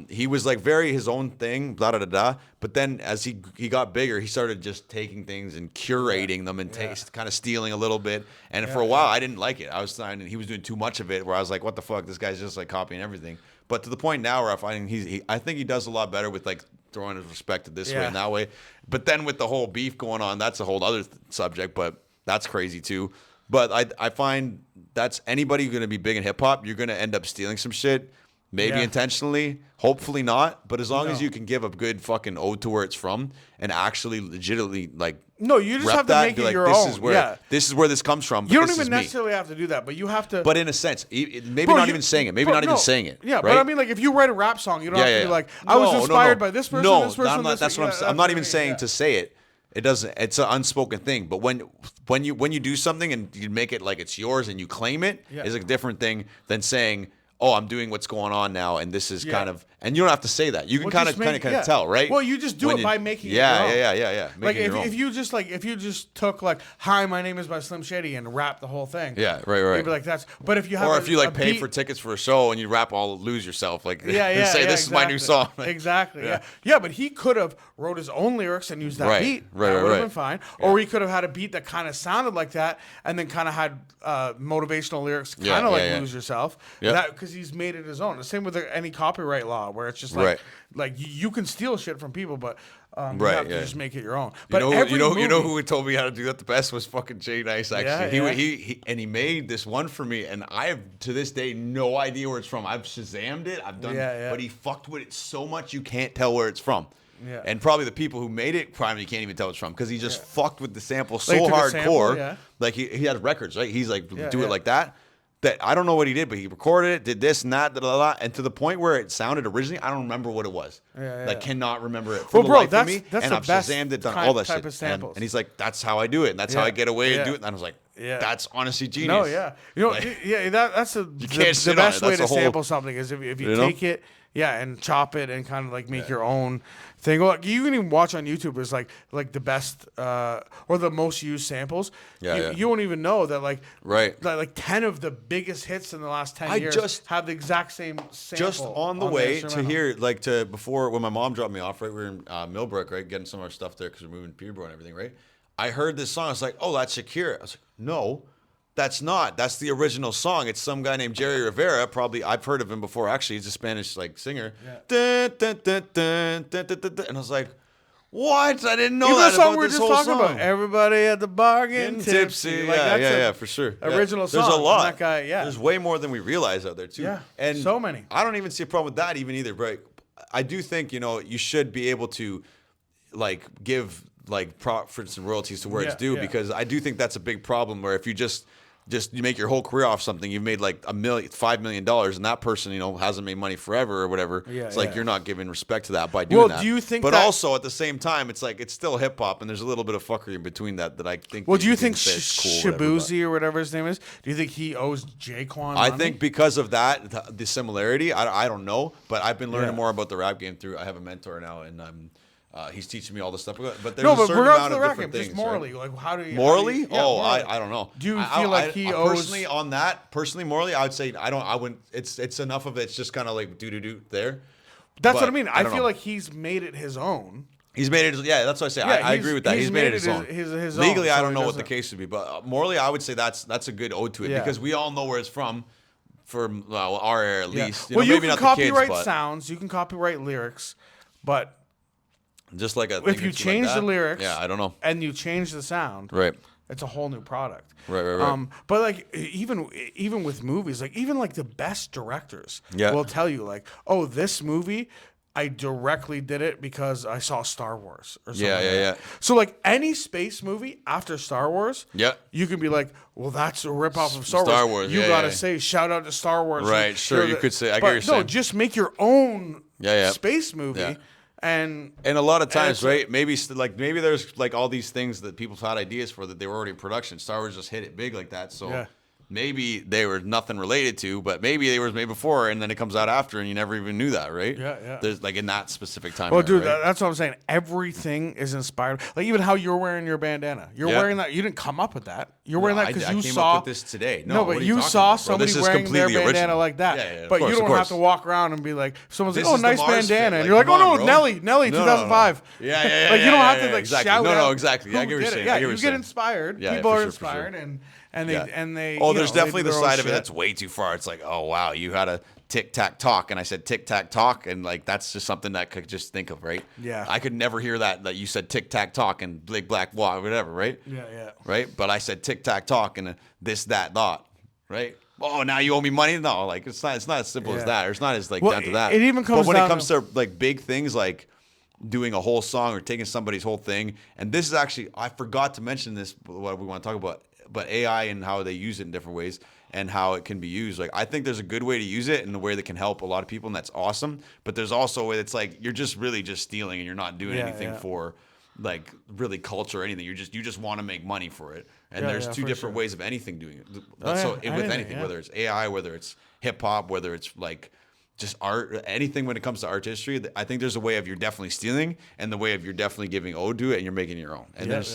He was like very his own thing, blah da da da. But then as he got bigger, he started just taking things and curating them and kind of stealing a little bit. And for a while, I didn't like it. I was finding he was doing too much of it, where I was like, what the fuck, this guy's just like copying everything. But to the point now where I find I think he does a lot better with like throwing his respect to this way and that way. But then with the whole beef going on, that's a whole other subject. But that's crazy too. But I find that's anybody going to be big in hip hop, you're going to end up stealing some shit. Maybe intentionally, hopefully not. But as long as you can give a good fucking ode to where it's from and actually legitimately like no, you just have to make it like, your this own. Is where, this is where this comes from. You don't even necessarily have to do that, but you have to. But in a sense, maybe not even saying it. Maybe not even saying it. Yeah, right? but I mean, like if you write a rap song, you don't have to be like, I was inspired by this person, this person. That's what I'm saying. I'm not even saying to say it. It doesn't. It's an unspoken thing. But when you do something and you make it like it's yours and you claim it, is a different thing than saying, oh, I'm doing what's going on now, and this is kind of, and you don't have to say that. You can kind of tell, right? Well, you just do it by making it your own. Yeah. Like if you just took like, hi, my name is by Slim Shady and rap the whole thing. Yeah, right. You'd be like, that's. But if you have, or if you like pay for tickets for a show and you rap all lose yourself, like say this is my new song. Exactly. Yeah. But he could have wrote his own lyrics and used that beat. That would have been fine. Or he could have had a beat that kind of sounded like that and then kind of had motivational lyrics, kind of like Lose Yourself. That because he's made it his own. The same with any copyright law, where it's just like you can steal shit from people, but you have to just make it your own. But you know who told me how to do that the best was fucking Jay Nice. Actually, he made this one for me, and I have to this day no idea where it's from. I've Shazammed it, I've done, but he fucked with it so much you can't tell where it's from. Yeah. And probably the people who made it probably can't even tell it's from because he just fucked with the sample so hardcore. Like he had records, right? He's like do it like that. That I don't know what he did, but he recorded it, did this and that, and to the point where it sounded originally, I don't remember what it was. Like cannot remember it for the life of me. That's and the I've best Shazammed it, done all that type shit. Of samples. And he's like, that's how I do it, and that's how I get away and do it. And I was like, that's honestly genius. No, that's the best way to sample something is if you take it. Yeah, and chop it and kind of like make your own thing. Well, you can even watch on YouTube. There's like the best or the most used samples. You won't even know that like 10 of the biggest hits in the last 10 years have the exact same sample. Just on the way to here, before when my mom dropped me off, right, we were in Millbrook, right, getting some of our stuff there because we're moving to Peterborough and everything, right. I heard this song. I was like, oh, that's Shakira. I was like, no. That's not. That's the original song. It's some guy named Jerry Rivera. Probably I've heard of him before. Actually, he's a Spanish singer. Dun, dun, dun, dun, dun, dun, dun, dun. And I was like, "What? I didn't know that song about we were this just whole talking song." About. Everybody at the bar getting tipsy. Yeah, for sure. Original song. There's a lot. That guy, There's way more than we realize out there too. Yeah, and so many. I don't even see a problem with that even either. But I do think you should be able to give profits and royalties to where it's due because I do think that's a big problem where if you just you make your whole career off something, you've made like $5 million, and that person, hasn't made money forever or whatever. It's like you're not giving respect to that by doing that. Well, do you think? But also at the same time, it's like it's still hip hop, and there's a little bit of fuckery in between that I think. Well, do you think Shabuzi or whatever his name is? Do you think he owes Jaquan money? I think because of that, the similarity. I don't know, but I've been learning more about the rap game through. I have a mentor now, and he's teaching me all this stuff. But there's a certain amount of different things. Just morally, right? Like how do you morally? Morally. I don't know. Do you feel like he owes personally morally? I would say I wouldn't. It's enough of it. It's just kind of like do there. That's what I mean. I feel like he's made it his own. He's made it. That's what I say. I agree with that. He's made it his own. His Legally, own, I don't know what the case would be, but morally, I would say that's a good ode to it because we all know where it's from. For our era at least. You maybe can copyright sounds. You can copyright lyrics, but just like if you change the lyrics, I don't know, and you change the sound, right? It's a whole new product. Right. But like even with movies, like even like the best directors will tell you like, oh, this movie, I directly did it because I saw Star Wars or something. Yeah. So like any space movie after Star Wars, Yeah. you can be like, well, that's a ripoff of Star Wars. You gotta say shout out to Star Wars. Right, sure, you could say. I get what you're saying. No, just make your own space movie. Yeah. And a lot of times, right? Maybe there's like all these things that people had ideas for that they were already in production. Star Wars just hit it big like that, so maybe they were nothing related to, but maybe they were made before, and then it comes out after, and you never even knew that, right? Yeah. There's like in that specific time. Well, dude, right? that's what I'm saying. Everything is inspired. Like even how you're wearing your bandana. You're wearing that. You didn't come up with that. You're wearing that because you came saw up with this today. No, but you saw somebody wearing their bandana like that. Yeah, but course, you don't have to walk around and be like, someone's like, oh, nice bandana, and you're like, come oh on, no, bro. Nelly, 2005. Yeah. Like you don't have to like exactly. shout. No, exactly. I get what you're saying. Yeah, you get inspired. People are inspired, and they. Oh, there's definitely the side of it that's way too far. It's like, oh wow, you had a tic tac talk, and I said tic tac talk, and like that's just something that I could just think of, right? Yeah. I could never hear that you said tic tac talk and big black whatever, right? Yeah. Right, but I said tic tac talk and this that thought, right? Oh, now you owe me money? No, like it's not as simple as that, or it's not as like down to that. It even comes. But when down it comes to like big things like doing a whole song or taking somebody's whole thing, and this is actually I forgot to mention this. What we want to talk about. But AI and how they use it in different ways and how it can be used. Like I think there's a good way to use it and a way that can help a lot of people, and that's awesome. But there's also a way that's like you're just really just stealing and you're not doing anything for like really culture or anything. You just want to make money for it. And there's two different ways of anything doing it. With anything, whether it's AI, whether it's hip hop, whether it's like just art, anything when it comes to art history, I think there's a way of you're definitely stealing and the way of you're definitely giving ode to it and you're making it your own. And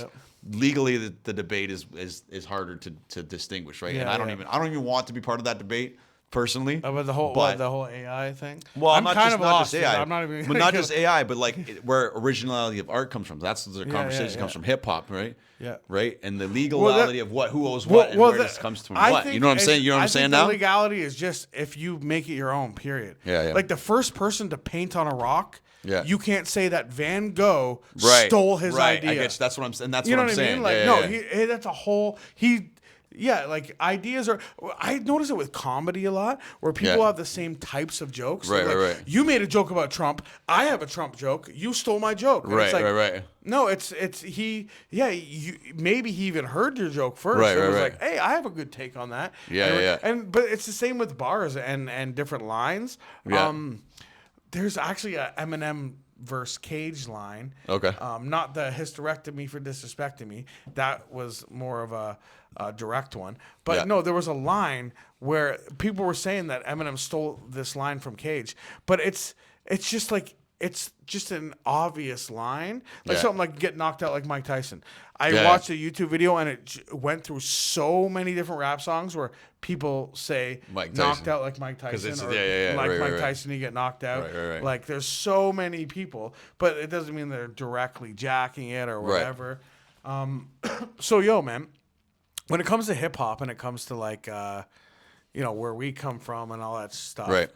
legally the debate is harder to distinguish, right? And I don't even want to be part of that debate personally. About the whole AI thing. Well, I'm not just AI. I'm not even. But not just AI, but like where originality of art comes from. That's where the conversation comes from. Hip hop, right? Yeah. Right, and the legality of who owes what, and where this comes from. What you know what I'm saying? You know what I'm saying now? The legality is just if you make it your own. Period. Yeah. Like the first person to paint on a rock. Yeah. You can't say that Van Gogh stole his idea. I guess that's what I'm saying. That's you know what I'm saying. I mean? Like that's a whole like ideas are. I notice it with comedy a lot, where people have the same types of jokes. Right. You made a joke about Trump. I have a Trump joke. You stole my joke. And Right. No, it's he. Yeah, maybe he even heard your joke first. Right. Was like, hey, I have a good take on that. Yeah. But it's the same with bars and different lines. Yeah. There's actually a Eminem versus Cage line. Okay. Not the hysterectomy for disrespecting me. That was more of a direct one. But no, there was a line where people were saying that Eminem stole this line from Cage. But it's just like it's just an obvious line, like something like get knocked out like Mike Tyson. I watched a YouTube video and it went through so many different rap songs where people say knocked out like Mike Tyson or like Mike Tyson you get knocked out. Right. Like there's so many people, but it doesn't mean they're directly jacking it or whatever. So man, when it comes to hip hop and it comes to like where we come from and all that stuff. Right.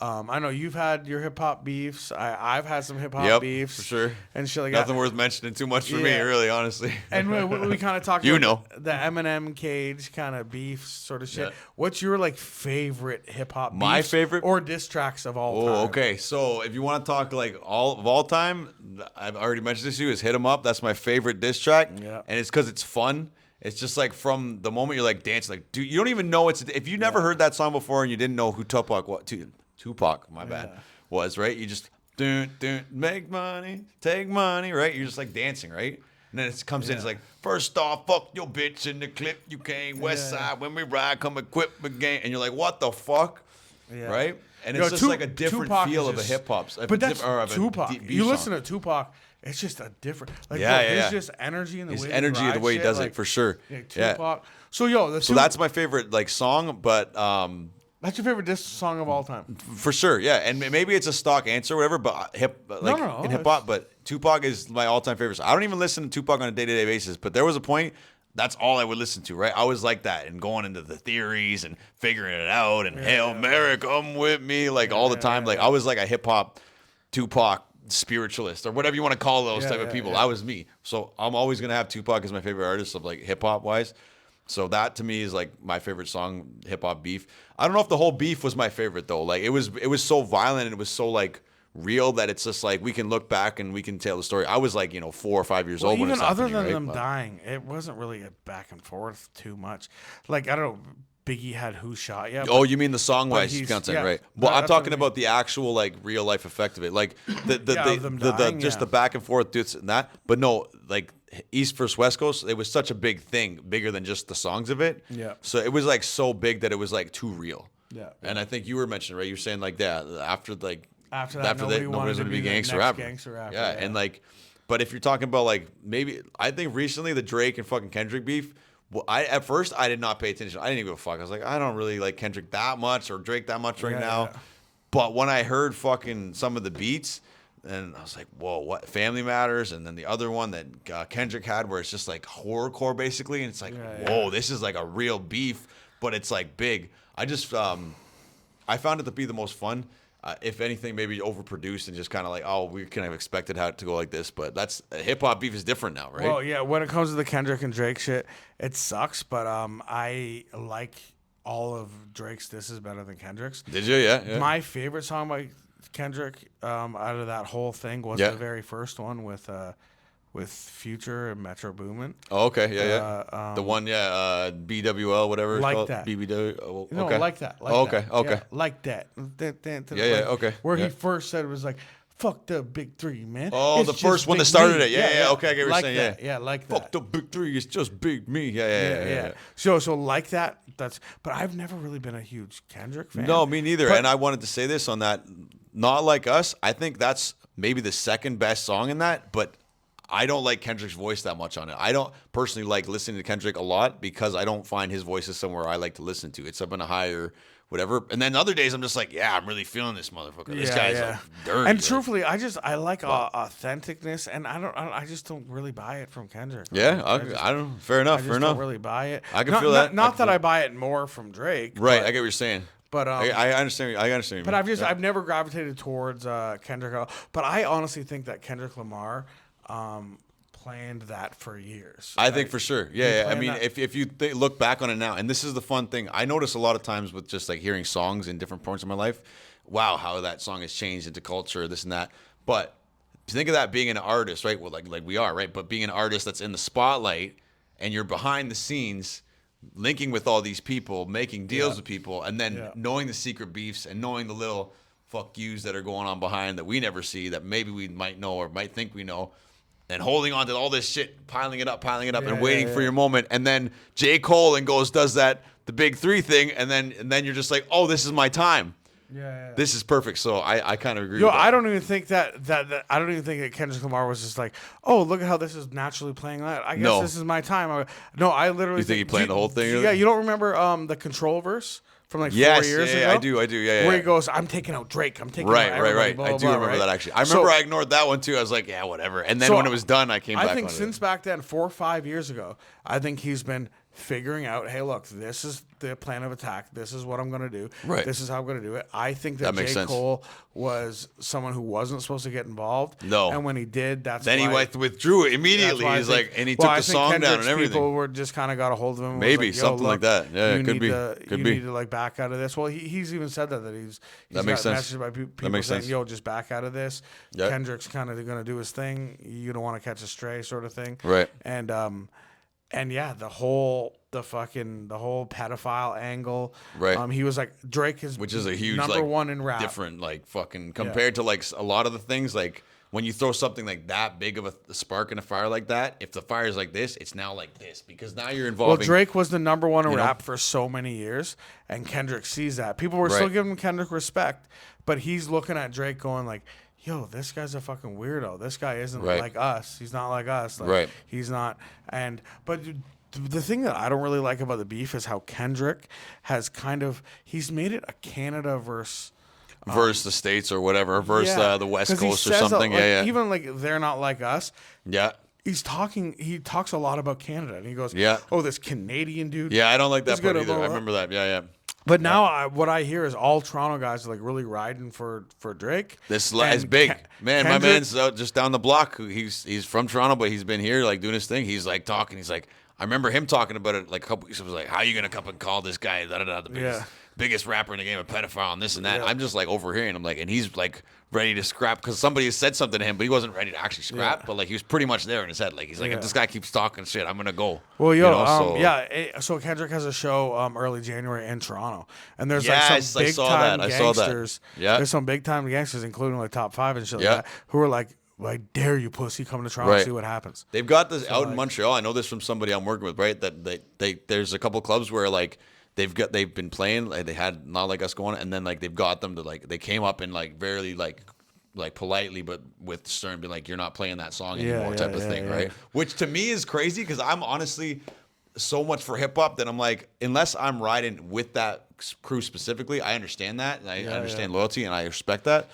I know you've had your hip hop beefs. I've had some hip hop beefs for sure, and shit like that. Nothing worth mentioning too much for me, really, honestly. And we kind of talked about the Eminem Cage kind of beef sort of shit. Yeah. What's your like favorite hip hop? My favorite or diss tracks of all time? Okay. So if you want to talk like all time, I've already mentioned this to you. Is "Hit 'Em Up." That's my favorite diss track, and it's because it's fun. It's just like from the moment you're like dancing, like dude, you don't even know if you never heard that song before and you didn't know who Tupac, my bad, was, right? You just make money, take money, right? You're just like dancing, right? And then it comes in, it's like, first off, fuck your bitch in the clip. You came west side when we ride, come equipped again. And you're like, what the fuck? Yeah. Right? And it's just like a different Tupac feel of a hip hop. But that's Tupac. You listen to Tupac, it's just a different, like, there's just energy in the way the way he does it, for sure. Tupac. So, that's my favorite, like, song, but, that's your favorite diss song of all time, for sure. Yeah, and maybe it's a stock answer or whatever, but in hip hop. But Tupac is my all-time favorite. I don't even listen to Tupac on a day-to-day basis. But there was a point that's all I would listen to. Right, I was like that and going into the theories and figuring it out and Hail Mary, come with me, like all the time. Like I was like a hip hop Tupac spiritualist or whatever you want to call those type of people. That was me. So I'm always gonna have Tupac as my favorite artist of like hip hop wise. So that to me is like my favorite song, hip hop beef. I don't know if the whole beef was my favorite though. Like it was so violent and it was so like real that it's just like we can look back and we can tell the story. I was like 4 or 5 years old when even it's other happening, than right? them dying, it wasn't really a back and forth too much. Like I don't know, Biggie had Who Shot Ya. Oh, you mean the song wise content, right? Well, I'm talking about the actual like real life effect of it, like the back and forth this and that. But no, like East versus West Coast, it was such a big thing, bigger than just the songs of it. Yeah. So it was like so big that it was like too real. Yeah. And I think you were mentioning, right? You were saying like that after that, nobody wanted to be gangster rapper. Yeah, and like, but if you're talking about like maybe I think recently the Drake and fucking Kendrick beef. Well, at first I did not pay attention. I didn't even give a fuck. I was like, I don't really like Kendrick that much or Drake that much right now. Yeah. But when I heard fucking some of the beats, and I was like, whoa, what? Family Matters, and then the other one that Kendrick had, where it's just like horrorcore basically, and it's like, whoa, this is like a real beef, but it's like big. I just I found it to be the most fun. If anything, maybe overproduced and just kind of like, oh, we kind of expected how it to go like this. But that's hip hop beef is different now, right? Well, yeah. When it comes to the Kendrick and Drake shit, it sucks. But I like all of Drake's disses better than Kendrick's. Did you? Yeah. My favorite song by Kendrick out of that whole thing was the very first one with Future and Metro Boomin. Oh, okay, yeah. The one, BWL, whatever it's like called. that. BBW. Oh, okay. No, like that. Okay. Yeah, like that. Okay. Where he first said it was like, fuck the big three, man. Oh, it's the first one that started it. Yeah. Okay, I get what like you're saying. Yeah, like that. Fuck the big three, it's just big me. Yeah. So like that. But I've never really been a huge Kendrick fan. No, me neither. And I wanted to say this on that. Not Like Us. I think that's maybe the second best song in that, but I don't like Kendrick's voice that much on it. I don't personally like listening to Kendrick a lot because I don't find his voice is somewhere I like to listen to. It's up in a higher whatever. And then other days I'm just like, yeah, I'm really feeling this motherfucker. This guy's like dirty. And truthfully, I like authenticness, and I just don't really buy it from Kendrick. Yeah, I don't. Fair enough. I just don't really buy it. I can feel that. Not that I buy it more from Drake. Right, I get what you're saying. But I understand. I understand. But I've never gravitated towards Kendrick at all. But I honestly think that Kendrick Lamar planned that for years. I think for sure. Yeah. I mean, if you look back on it now, and this is the fun thing, I notice a lot of times with just like hearing songs in different points of my life, wow, how that song has changed into culture, this and that. But think of that being an artist, right? Well, like we are, right? But being an artist that's in the spotlight and you're behind the scenes, linking with all these people, making deals with people, and then knowing the secret beefs and knowing the little fuck yous that are going on behind that we never see, that maybe we might know or might think we know. And holding on to all this shit, piling it up, and waiting for your moment. And then J. Cole does the big three thing, and then you're just like, oh, this is my time. Yeah. This is perfect. So I kind of agree with that. I don't even think that I don't even think that Kendrick Lamar was just like, oh, look at how this is naturally playing out. I guess this is my time. I literally You think he planned the whole thing? Yeah, you don't remember the Control verse from like 4 years ago? I do. Yeah. Where he goes, I'm taking out Drake. I'm taking out everybody. Right. Blah, I blah, do blah, remember that actually. I remember I ignored that one too. I was like, yeah, whatever. And then when it was done, I came back on it. I think since back then, 4 or 5 years ago, I think he's been figuring out, hey, look, this is the plan of attack. This is what I'm going to do. Right. This is how I'm going to do it. I think that J. Cole was someone who wasn't supposed to get involved. No. And when he did, he withdrew it immediately. He's like, and he took the song down and everything. People were just kind of got a hold of him. Maybe something like that. Yeah, it could be. You need to like back out of this. Well, he's even said that he's that makes got sense. messages by people saying, yo, just back out of this. Yep. Kendrick's kind of going to do his thing. You don't want to catch a stray sort of thing. Right. And yeah, the whole pedophile angle. Right. He was like, Drake is, which is a huge number one in rap. Different, like fucking compared to like a lot of the things, like when you throw something like that big of a spark in a fire like that, if the fire is like this, it's now like this because now you're involving. Well, Drake was the number one in rap for so many years, and Kendrick sees that. People were still giving Kendrick respect, but he's looking at Drake going like, yo, this guy's a fucking weirdo. This guy isn't like us. He's not like us. Like, he's not. But the thing that I don't really like about the beef is how Kendrick has he's made it a Canada versus the States or whatever, versus the West Coast or something. Even like they're not like us. Yeah. He talks a lot about Canada, and he goes, oh, this Canadian dude. Yeah, I don't like that part either. I remember that. Yeah. But now what I hear is all Toronto guys are like really riding for Drake. This is big, man. My man's just down the block. He's from Toronto, but he's been here like doing his thing. He's like talking. He's like, I remember him talking about it like a couple weeks ago. He was like, how are you gonna come and call this guy the biggest rapper in the game, a pedophile, and this and that? Yeah. I'm just like overhearing him, like, and he's like ready to scrap because somebody has said something to him, but he wasn't ready to actually scrap. Yeah. But like he was pretty much there in his head. Like he's like, if this guy keeps talking shit, I'm gonna go. Well, so Kendrick has a show early January in Toronto, and there's like some big time gangsters. Yeah, there's some big time gangsters, including like top 5 and shit like that, who are like, I dare you, pussy, come to Toronto and see what happens. They've got this out in Montreal. I know this from somebody I'm working with, right? That there's a couple clubs where like they've been playing, like they had Not Like Us going, and then like they've got them to like they came up and like very like politely but with stern, be like, you're not playing that song anymore, type of thing, right? Which to me is crazy because I'm honestly so much for hip hop that I'm like, unless I'm riding with that crew specifically, I understand that, and I understand loyalty, and I respect that.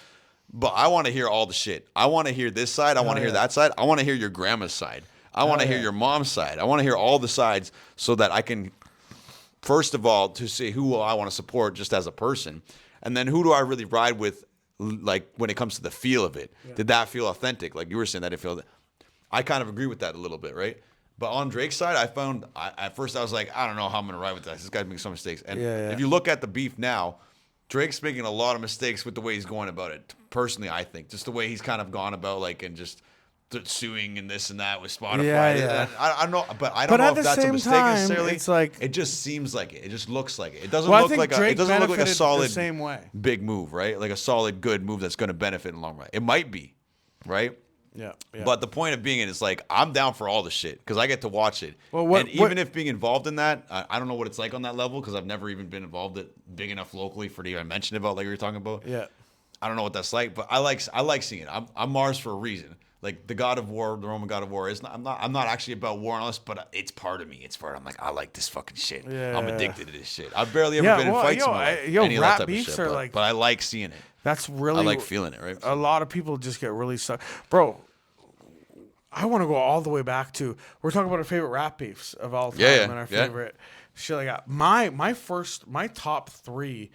But I want to hear all the shit. I want to hear this side. I want to hear that side. I want to hear your grandma's side. I want to hear your mom's side. I want to hear all the sides so that I can, first of all, to see who I want to support just as a person. And then who do I really ride with, like, when it comes to the feel of it? Yeah. Did that feel authentic? Like you were saying, that it feel. I kind of agree with that a little bit, right? But on Drake's side, I found, at first I was like, I don't know how I'm going to ride with this. This guy's making some mistakes. And if you look at the beef now, Drake's making a lot of mistakes with the way he's going about it. Personally, I think just the way he's kind of gone about, like, and just suing and this and that with Spotify. Yeah. I don't know, but I don't know if that's a mistake necessarily. It's like, it just seems like it. It just looks like it. It doesn't look like a solid the same way. Big move, right? Like a solid good move that's going to benefit in the long run. It might be, right? Yeah. But the point of being it is like, I'm down for all the shit because I get to watch it. Well, even if being involved in that, I don't know what it's like on that level because I've never even been involved at big enough locally for to even mention about like we were talking about. Yeah. I don't know what that's like, but I like seeing it. I'm Marz for a reason. Like the God of War, the Roman God of War is not. I'm not actually about war and all this, but it's part of me. It's part. I'm like, I like this fucking shit. Yeah, I'm addicted to this shit. I've barely ever been in fights in my life. Rap beefs are like, but I like seeing it. That's really. I like feeling it. Right. A lot of people just get really stuck, bro. I want to go all the way back to, we're talking about our favorite rap beefs of all time and our favorite shit like that. My top 3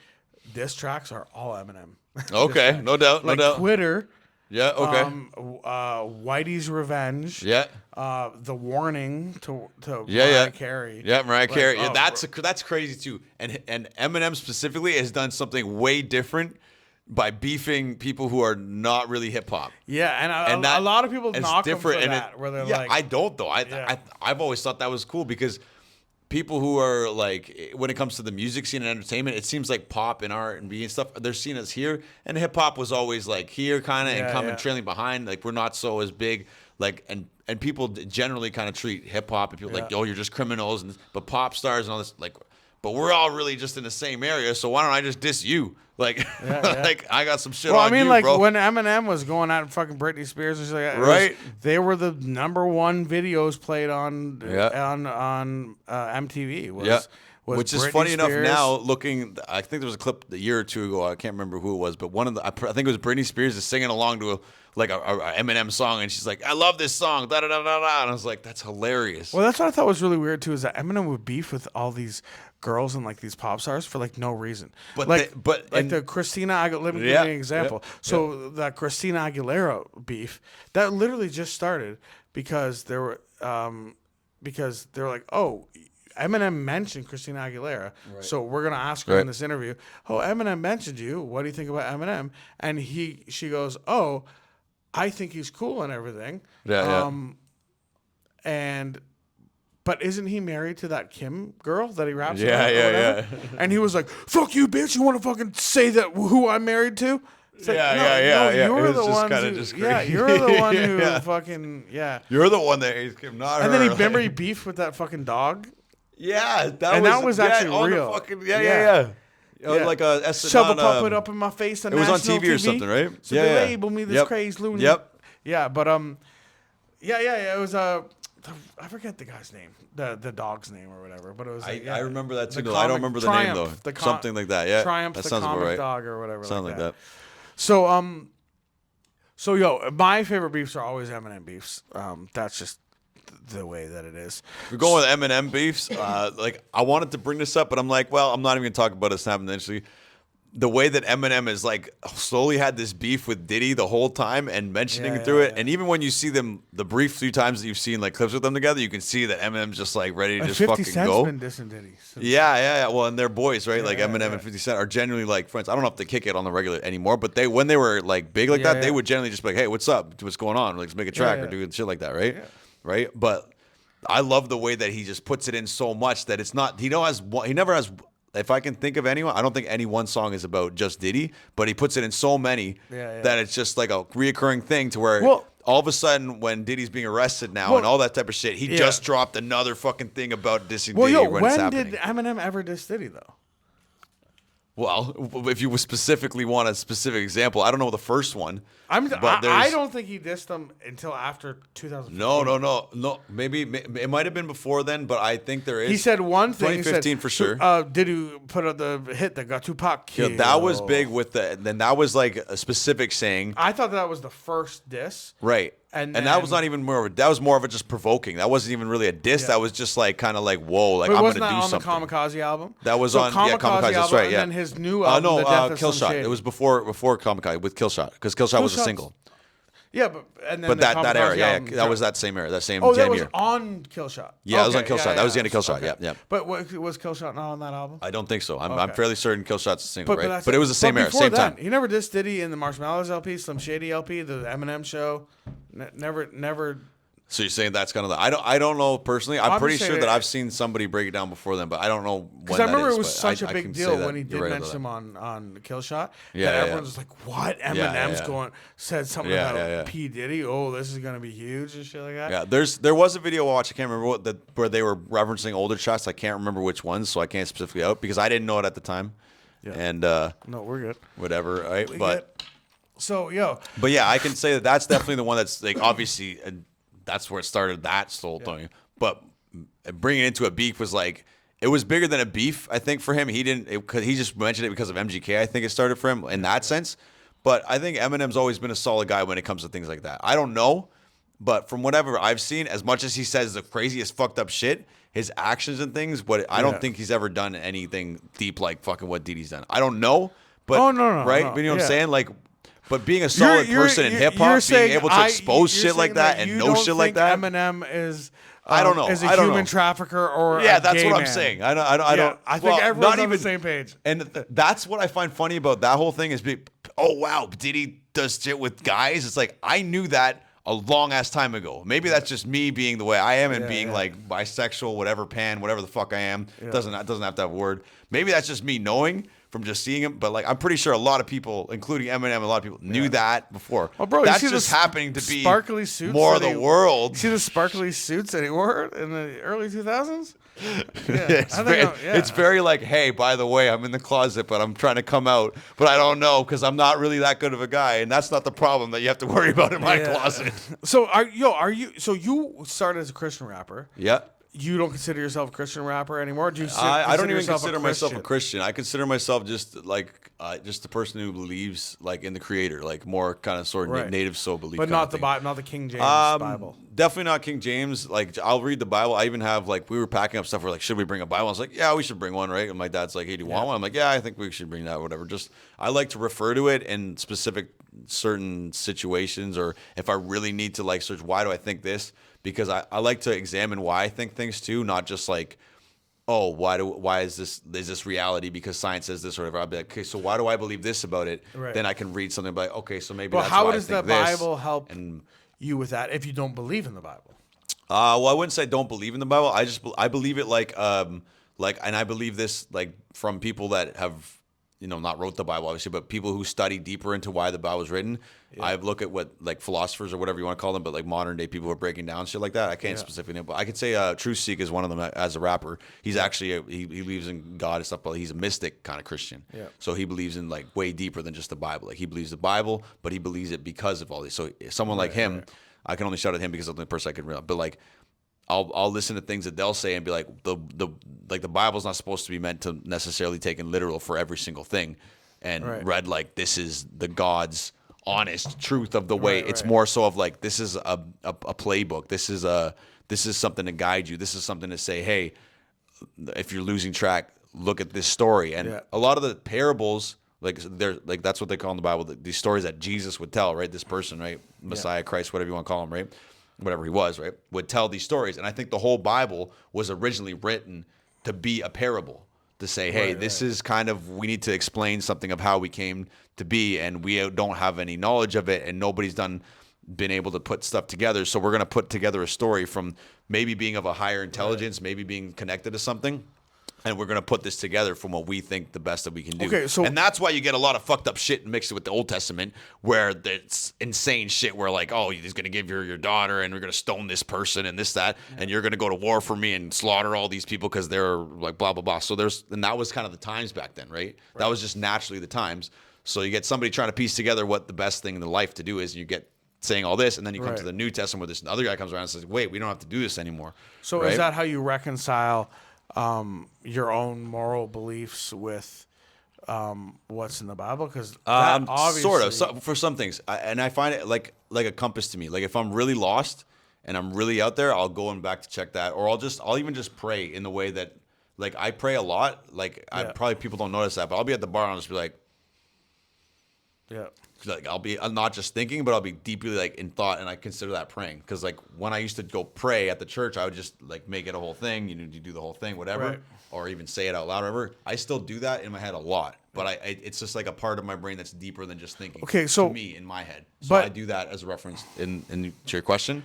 diss tracks are all Eminem. Okay, no doubt. Quitter. Yeah, okay. Whitey's Revenge. Yeah. The Warning to Mariah Carey. Yeah, Mariah Carey. Yeah, that's crazy too. And Eminem specifically has done something way different by beefing people who are not really hip hop. Yeah, and a lot of people knock him for that. Where they're like, I don't though. I've always thought that was cool because people who are like, when it comes to the music scene and entertainment, it seems like pop and R&B and stuff, they're seen as here, and hip hop was always like here kind of and coming trailing behind. Like we're not so as big. Like and people generally kind of treat hip hop and people like, oh, you're just criminals, but pop stars and all this like. But we're all really just in the same area, so why don't I just diss you? Like, like I got some shit on you, like bro. When Eminem was going at fucking Britney Spears and shit like that, they were the #1 videos played on MTV. Which is Britney funny Spears. enough now. Looking, I think there was a clip a year or two ago. I can't remember who it was, but I think it was Britney Spears is singing along to a Eminem song, and she's like, "I love this song," da da da da da. And I was like, "That's hilarious." Well, that's what I thought was really weird too, is that Eminem would beef with all these girls and like these pop stars for like no reason. But the Christina Aguilera. Let me give you an example. That Christina Aguilera beef that literally just started because they were like, oh, Eminem mentioned Christina Aguilera, so we're gonna ask her in this interview. Oh, Eminem mentioned you. What do you think about Eminem? And she goes, oh, I think he's cool and everything. But isn't he married to that Kim girl that he raps about? Yeah. And he was like, fuck you, bitch. You want to fucking say that who I'm married to? It's like, You're the one who fucking, You're the one that hates Kim, not her. And then remember he beefed with that fucking dog? Yeah. That was actually real. Like a shove a puppet up in my face on it was on TV or something, right? So they label me this crazy loony. Yeah, but it was I forget the guy's name, the dog's name or whatever, but it was. I remember that too. I don't remember the name though. Something like that. Yeah, Triumph, that the sounds comic about right. dog or whatever. Sounds like that. So my favorite beefs are always Eminem beefs. That's just the way that it is. We're going with Eminem beefs. Like I wanted to bring this up, but I'm like, well, I'm not even gonna talk about it snapping initially. The way that Eminem has like slowly had this beef with Diddy the whole time and mentioning it through it, and even when you see them the brief few times that you've seen like clips with them together, you can see that Eminem's just like ready to just 50 fucking Cent's go. Been dissing Diddy since. Yeah. Well, and they're boys, right? Like Eminem and 50 Cent are genuinely like friends. I don't know if they kick it on the regular anymore, but when they were like big like that, they would generally just be like, hey, what's up? What's going on? Like, let's make a track or do shit like that, right? Yeah. Right? But I love the way that he just puts it in so much that it's not, he never has, if I can think of anyone, I don't think any one song is about just Diddy, but he puts it in so many that it's just like a reoccurring thing to where all of a sudden when Diddy's being arrested now and all that type of shit, he just dropped another fucking thing about dissing Diddy when it's happening. When did Eminem ever diss Diddy though? Well, if you specifically want a specific example, I don't know the first one. I don't think he dissed them until after 2015. No. Maybe it might have been before then, but I think there is. He said one thing. 2015 for sure. Did you put out the hit that got Tupac killed? Yeah, that was big with then that was like a specific saying. I thought that was the first diss. Right. And that was not even more of a, that was more of a just provoking. That wasn't even really a diss. That was just like kind of like, whoa, like I'm going to do something. That on the Kamikaze album? That was on Kamikaze, that's right, and then his new album, The Death of Kill Slim Shot. Shady. It was before Kamikaze with Kill Shot because Kill Shot was a single. Yeah, but that era, that was that same era, that same year. That was on Kill Shot. Yeah, that was on Kill Shot. That was the end of Kill Shot. Yeah. But was Kill Shot not on that album? I don't think so. I'm fairly certain Kill Shot's a single, right? But it was the same era, same time. He never dissed Diddy in the Marshmallows LP, Slim Shady LP, the Eminem Show. Never. So you're saying that's kind of the I don't know personally. I'm pretty sure that I've seen somebody break it down before then, but I don't know when that is. Because I remember it was such a big deal when he did right mention him on Kill Shot. Yeah, everyone was like, "What?" Eminem's said something about P Diddy. Oh, this is gonna be huge and shit like that. Yeah, there was a video I watched. I can't remember where they were referencing older shots. I can't remember which ones, so I can't specifically out because I didn't know it at the time. Yeah. And no, we're good. Whatever, right? But yeah, I can say that's definitely the one that's like obviously. That's where it started, that whole thing. But bringing it into a beef was like, it was bigger than a beef, I think, for him. He just mentioned it because of MGK, I think it started for him in that sense. But I think Eminem's always been a solid guy when it comes to things like that. I don't know, but from whatever I've seen, as much as he says the craziest fucked up shit, his actions and things, I don't think he's ever done anything deep like fucking what Diddy's done. I don't know, but right? But you know what I'm saying? Like, but being a solid person in hip hop, being able to expose shit like that and know shit like that. Eminem is. I don't know. Is a human trafficker or that's gay what I'm man. saying. I don't. I think everyone's on the same page. And that's what I find funny about that whole thing is, oh wow, Diddy does shit with guys. It's like I knew that a long ass time ago. Maybe that's just me being the way I am and being like bisexual, whatever the fuck I am. Doesn't have to have a word. Maybe that's just me knowing from just seeing him, but like I'm pretty sure a lot of people, including Eminem, a lot of people knew that before. Oh, bro, that's just happening to be sparkly suits more of the world. You see the sparkly suits that he wore in the early 2000s? It's very like, hey, by the way, I'm in the closet, but I'm trying to come out, but I don't know because I'm not really that good of a guy, and that's not the problem that you have to worry about in my closet. So you started as a Christian rapper? Yeah. You don't consider yourself a Christian rapper anymore? Do you? I don't even consider myself a Christian. I consider myself just like just the person who believes like in the Creator, like more kind of sort of native soul belief. But not the Bible, not the King James Bible. Definitely not King James. Like I'll read the Bible. I even have like we were packing up stuff. We're like, should we bring a Bible? I was like, yeah, we should bring one, right? And my dad's like, hey, do you want one? I'm like, yeah, I think we should bring that. Whatever. Just I like to refer to it in specific certain situations, or if I really need to like search, why do I think this? Because I like to examine why I think things too, not just like, oh, why is this reality because science says this or whatever. I'll be like, okay, so why do I believe this about it? Right. Then I can read something like, okay, so maybe that's why I think this. How does the Bible help you with that if you don't believe in the Bible? Well, I wouldn't say I don't believe in the Bible. I believe it like, and I believe this like from people that have, not wrote the Bible, obviously, but people who study deeper into why the Bible was written. Yeah. I look at what like philosophers or whatever you want to call them, but like modern day people who are breaking down shit like that. I can't specifically name, but I could say True Seek is one of them as a rapper. He's actually he believes in God and stuff, but he's a mystic kind of Christian. Yeah. So he believes in like way deeper than just the Bible. Like he believes the Bible, but he believes it because of all these. So someone like him, I can only shout at him because of the only person I can realize. But like I'll listen to things that they'll say and be like the Bible's not supposed to be meant to necessarily taken literal for every single thing, and read like this is the God's honest truth of the way. It's more so of like this is a playbook. This is This is something to guide you. This is something to say, hey, if you're losing track, look at this story. And a lot of the parables, like they're like that's what they call in the Bible, these stories that Jesus would tell, right? This person, right? Messiah, Christ, whatever you want to call him, right? Whatever he was, right? Would tell these stories. And I think the whole Bible was originally written to be a parable, to say, hey, this is kind of, we need to explain something of how we came to be, and we don't have any knowledge of it, and nobody's been able to put stuff together. So we're going to put together a story from maybe being of a higher intelligence, maybe being connected to something. And we're going to put this together from what we think the best that we can do. Okay, so, and that's why you get a lot of fucked up shit mixed with the Old Testament, where it's insane shit where like, oh, he's going to give your daughter and we're going to stone this person and this, that, and you're going to go to war for me and slaughter all these people because they're like blah, blah, blah. So and that was kind of the times back then, right? That was just naturally the times. So you get somebody trying to piece together what the best thing in the life to do is, and you get saying all this, and then you come to the New Testament where this other guy comes around and says, wait, we don't have to do this anymore. So is that how you reconcile your own moral beliefs with what's in the Bible? Because obviously, sort of for some things, and I find it like a compass to me. Like if I'm really lost and I'm really out there, I'll go back to check that, or I'll even just pray in the way that, like, I pray a lot. Like I probably people don't notice that, but I'll be at the bar and I'll just be like, like I'm not just thinking, but I'll be deeply like in thought, and I consider that praying. Because like when I used to go pray at the church, I would just like make it a whole thing. You do the whole thing, whatever, or even say it out loud, whatever. I still do that in my head a lot, but it's just like a part of my brain that's deeper than just thinking. Okay, so to me in my head, so I do that as a reference in to your question.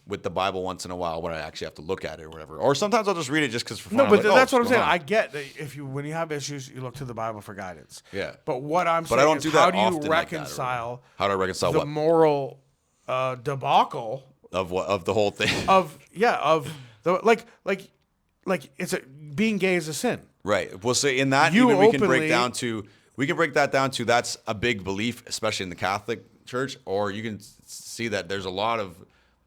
With the Bible once in a while when I actually have to look at it or whatever. Or sometimes I'll just read it just because for fun. No, but like, that's what I'm saying. I get that when you have issues, you look to the Bible for guidance. Yeah. But what I'm saying I don't is, do that how do you often reconcile like that, how do I reconcile the what? moral debacle of the whole thing? of the like it's being gay is a sin. Right. Well, say in that we can break that down to that's a big belief, especially in the Catholic Church, or you can see that there's a lot of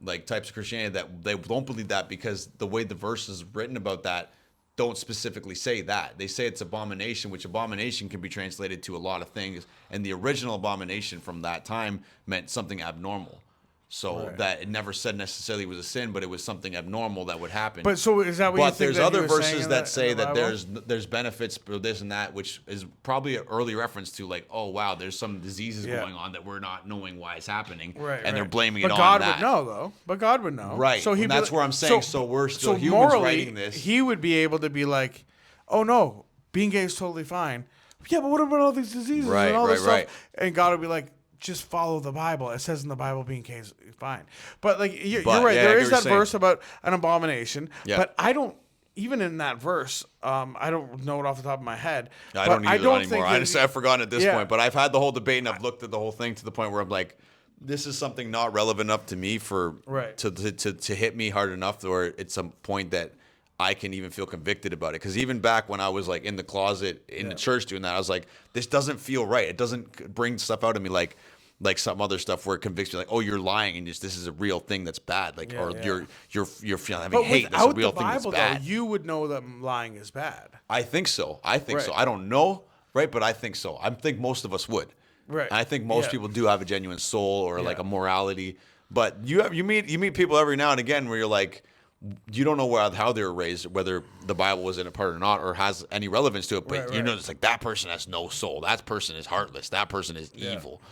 like types of Christianity that they don't believe that because the way the verse is written about that don't specifically say that. They say it's abomination, which abomination can be translated to a lot of things. And the original abomination from that time meant something abnormal. So that it never said necessarily it was a sin, but it was something abnormal that would happen. But so is that what you think? But there's other verses that say that Bible? there's benefits for this and that, which is probably an early reference to like, oh wow, there's some diseases going on that we're not knowing why it's happening, and they're blaming it on that. But God would know, though. But God would know, right? So and that's where I'm saying. So we're still humans morally, writing this. He would be able to be like, oh no, being gay is totally fine. Yeah, but what about all these diseases and all this stuff? And God would be like, just follow the Bible. It says in the Bible being gay is fine. But like you're right. There is that verse about an abomination. Yeah. But I don't, even in that verse, I don't know it off the top of my head. I don't either anymore. I've forgotten at this point. But I've had the whole debate and I've looked at the whole thing to the point where I'm like, this is something not relevant enough to me to hit me hard enough, or it's a point that I can even feel convicted about it. Because even back when I was like in the closet in the church doing that, I was like, this doesn't feel right. It doesn't bring stuff out of me like some other stuff where it convicts me, like, oh, you're lying, and this is a real thing that's bad, like, you're feeling having hate. That's a real thing that's bad. Though, you would know that lying is bad. I think so. I don't know, right? But I think so. I think most of us would. Right. And I think most people do have a genuine soul or like a morality. But you meet people every now and again where you're like, you don't know how they were raised, whether the Bible was in a part or not, or has any relevance to it. But you know, it's like that person has no soul. That person is heartless. That person is evil.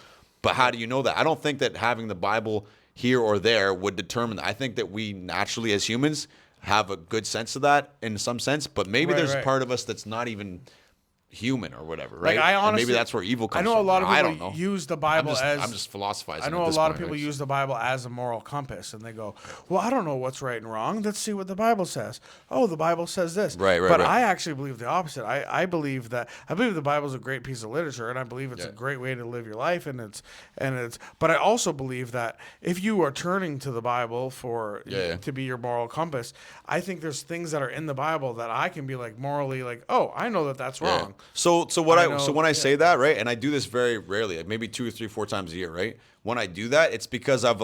But how do you know that? I don't think that having the Bible here or there would determine that. I think that we naturally as humans have a good sense of that in some sense, but maybe there's a part of us that's not even human or whatever, right? Like I honestly, and maybe that's where evil comes from. I know a lot of people use the Bible I'm just philosophizing. I know a lot of people use the Bible as a moral compass, and they go, well, I don't know what's right and wrong. Let's see what the Bible says. Oh, the Bible says this. But I actually believe the opposite. I believe the Bible is a great piece of literature, and I believe it's a great way to live your life, and it's. But I also believe that if you are turning to the Bible to be your moral compass, I think there's things that are in the Bible that I can be like morally like, oh, I know that that's wrong. So when I say that, right, and I do this very rarely, like maybe 2 or 3, 4 times a year, right? When I do that, it's because I've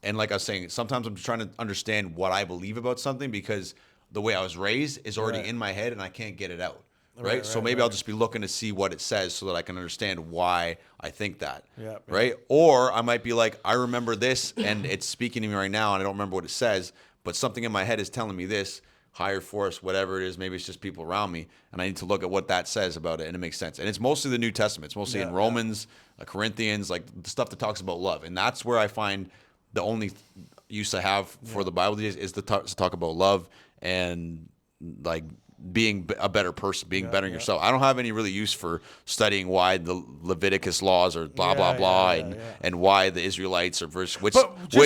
and like I was saying, sometimes I'm trying to understand what I believe about something because the way I was raised is already in my head and I can't get it out. Right? So maybe I'll just be looking to see what it says so that I can understand why I think that. Right? Or I might be like, I remember this and it's speaking to me right now and I don't remember what it says, but something in my head is telling me this, higher force, whatever it is, maybe it's just people around me, and I need to look at what that says about it, and it makes sense. And it's mostly the New Testament. It's mostly in Romans, Corinthians, like the stuff that talks about love. And that's where I find the only use I have for the Bible these days is to talk about love and like being a better person, being better in yourself. I don't have any really use for studying why the Leviticus laws are blah blah blah and why the Israelites are which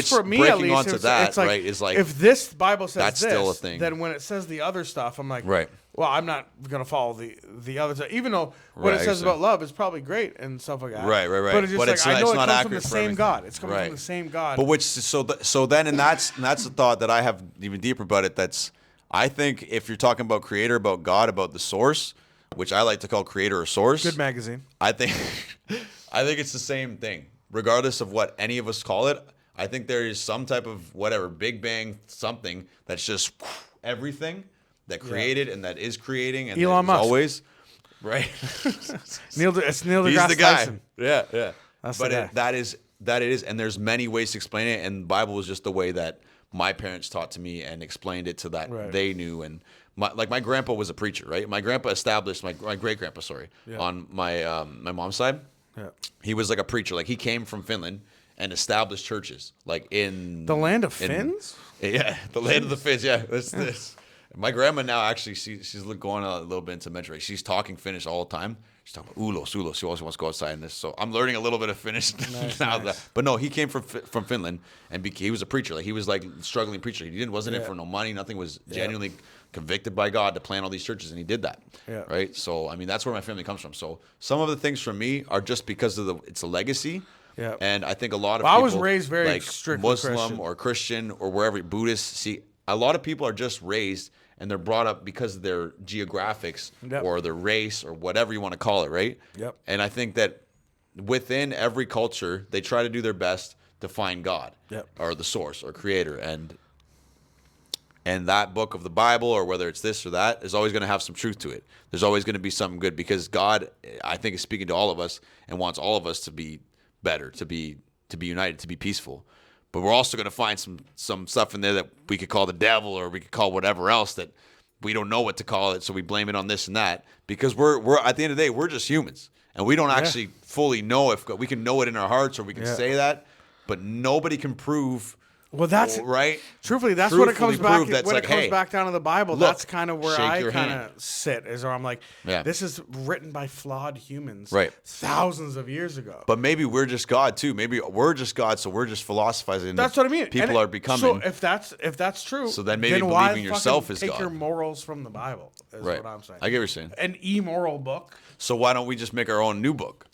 for me, breaking at least, onto that like, right is like, if this Bible says that's this, still a thing. Then when it says the other stuff, I'm like, right. Well, I'm not gonna follow the other stuff, even though what it says about love is probably great and stuff like that. Right. But it's just I know it comes from the same everything. God. It's coming from the same God. But so then and that's the thought that I have even deeper about it. That's, I think if you're talking about creator, about God, about the source, which I like to call creator or source. Good magazine. I think it's the same thing, regardless of what any of us call it. I think there is some type of whatever Big Bang something that's just everything that created and that is creating and Elon Musk. Always right. It's Neil deGrasse He's the guy. Tyson. Yeah. That's but the guy. that it is, and there's many ways to explain it, and the Bible was just the way that my parents taught to me and explained it to that they knew. And my grandpa was a preacher, right? My grandpa established my great grandpa, on my my mom's side. Yeah. He was like a preacher. Like he came from Finland and established churches, like in the land of Finns. Yeah, the land of the Finns. Yeah, this. My grandma now actually she's going a little bit into mentoring. She's talking Finnish all the time. She's talking about ulos. She always wants to go outside in this. So I'm learning a little bit of Finnish now. Nice. But no, he came from Finland and he was a preacher. Like he was like struggling preacher. He wasn't in for no money. Nothing. Was genuinely convicted by God to plant all these churches, and he did that. Yeah. Right. So I mean, that's where my family comes from. So some of the things from me are just because of it's a legacy. Yeah. And I think a lot of people, I was raised very like strictly Muslim Christian. Or Christian or wherever, Buddhist. See, a lot of people are just raised and they're brought up because of their geographics or their race or whatever you want to call it, right? Yep. And I think that within every culture, they try to do their best to find God or the source or creator. And that book of the Bible, or whether it's this or that, is always going to have some truth to it. There's always going to be something good because God, I think, is speaking to all of us and wants all of us to be better, to be united, to be peaceful. But we're also going to find some stuff in there that we could call the devil, or we could call whatever else that we don't know what to call it, so we blame it on this and that. Because we're at the end of the day, we're just humans, and we don't actually fully know if we can know it in our hearts, or we can say that, but nobody can prove. Well, that's right. Truthfully, that's what it comes back. When like, it comes back down to the Bible, look, that's kind of where I kind of sit. Is where I'm like, this is written by flawed humans, thousands of years ago. But maybe we're just God too. Maybe we're just God, so we're just philosophizing. That's what I mean. People are becoming. So if that's true, so then maybe believing yourself is God. Take your morals from the Bible. Is what I'm saying. I get what you're saying. An immoral book. So why don't we just make our own new book?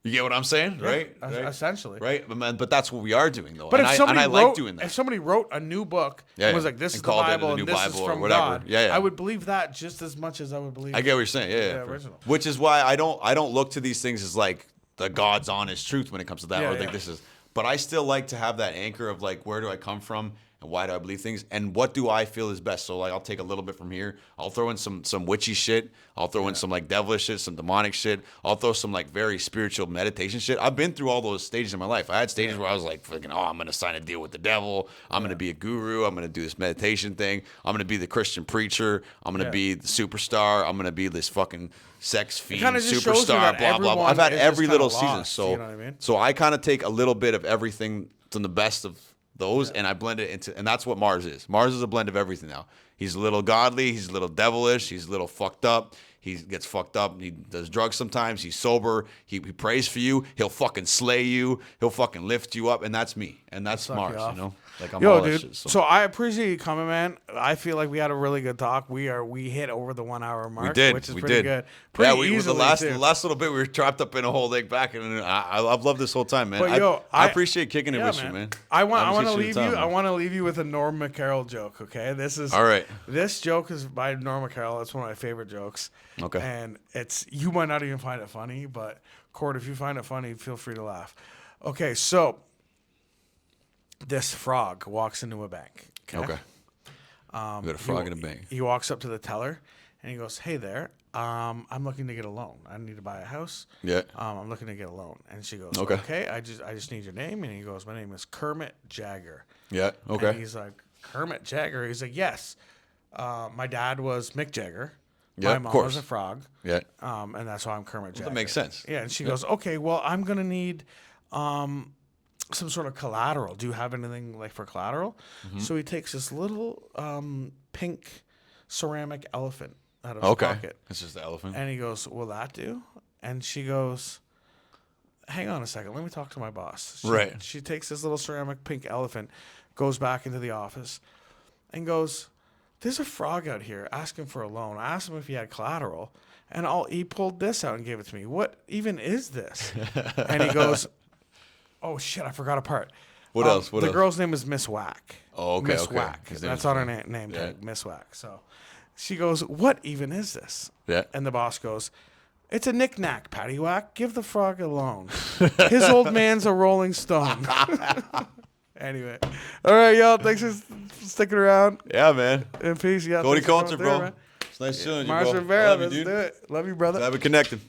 You get what I'm saying, right? Essentially, right. But that's what we are doing, though. But I like doing that. If somebody wrote a new book and was like, "This is the Bible and this is from God," I would believe that just as much as I would believe. I get what you're saying. Yeah. Original. Which is why I don't look to these things as like the God's honest truth when it comes to that. Or think this is. But I still like to have that anchor of like, where do I come from? And why do I believe things? And what do I feel is best? So like, I'll take a little bit from here. I'll throw in some witchy shit. I'll throw in some like devilish shit, some demonic shit. I'll throw some like very spiritual meditation shit. I've been through all those stages in my life. I had stages where I was like, fucking, I'm going to sign a deal with the devil. I'm going to be a guru. I'm going to do this meditation thing. I'm going to be the Christian preacher. I'm going to be the superstar. I'm going to be this fucking sex fiend superstar, blah, blah, blah. I've had every little season. So, you know what I mean? So I kind of take a little bit of everything from the best of those, and I blend it into, and that's what Marz is. Marz is a blend of everything now. He's a little godly, he's a little devilish, he's a little fucked up, he gets fucked up, he does drugs sometimes, he's sober, he prays for you, he'll fucking slay you, he'll fucking lift you up, and that's me, and that's Marz, you know? Like I'm all dude. that shit, so I appreciate you coming, man. I feel like we had a really good talk. We hit over the 1 hour mark, which is pretty good. Pretty easily, the last little bit we were trapped up in a whole leg back, and I've loved this whole time, man. But I appreciate kicking it with you, man. I want to leave you. I want to leave you with a Norm Mackerel joke. Okay, this is all right. This joke is by Norm Mackerel. It's one of my favorite jokes. Okay, and you might not even find it funny, but Cord, if you find it funny, feel free to laugh. Okay, so. This frog walks into a bank. Okay. We got a frog in a bank. He walks up to the teller and he goes, "Hey there, I'm looking to get a loan. I need to buy a house. Yeah. I'm looking to get a loan." And she goes, "Okay, I just need your name." And he goes, "My name is Kermit Jagger." Yeah. Okay. And he's like, Kermit Jagger? He's like, yes. My dad was Mick Jagger. Yeah, my of mom course. was a frog. Yeah. And that's why I'm Kermit Jagger. That makes sense. Yeah, and she goes, okay, well, I'm going to need some sort of collateral. Do you have anything like for collateral? Mm-hmm. So he takes this little pink ceramic elephant out of his pocket. It's just the elephant. And he goes, will that do? And she goes, hang on a second. Let me talk to my boss. She takes this little ceramic pink elephant, goes back into the office, and goes, there's a frog out here asking for a loan. I asked him if he had collateral, and he pulled this out and gave it to me. What even is this? And he goes, oh, shit, I forgot a part. What else? The girl's name is Miss Whack. Oh, okay. Miss Whack. That's on her name tag, Miss Whack. So she goes, what even is this? Yeah. And the boss goes, it's a knick-knack, paddywhack. Give the frog a loan. His old man's a Rolling Stone. Anyway. All right, y'all. Thanks for sticking around. Yeah, man. And peace. Yeah, Koty Kolter, bro. Man. It's nice seeing you, Marz bro. Rivera, Love you, let's dude. do it. Love you, brother. Have it connected.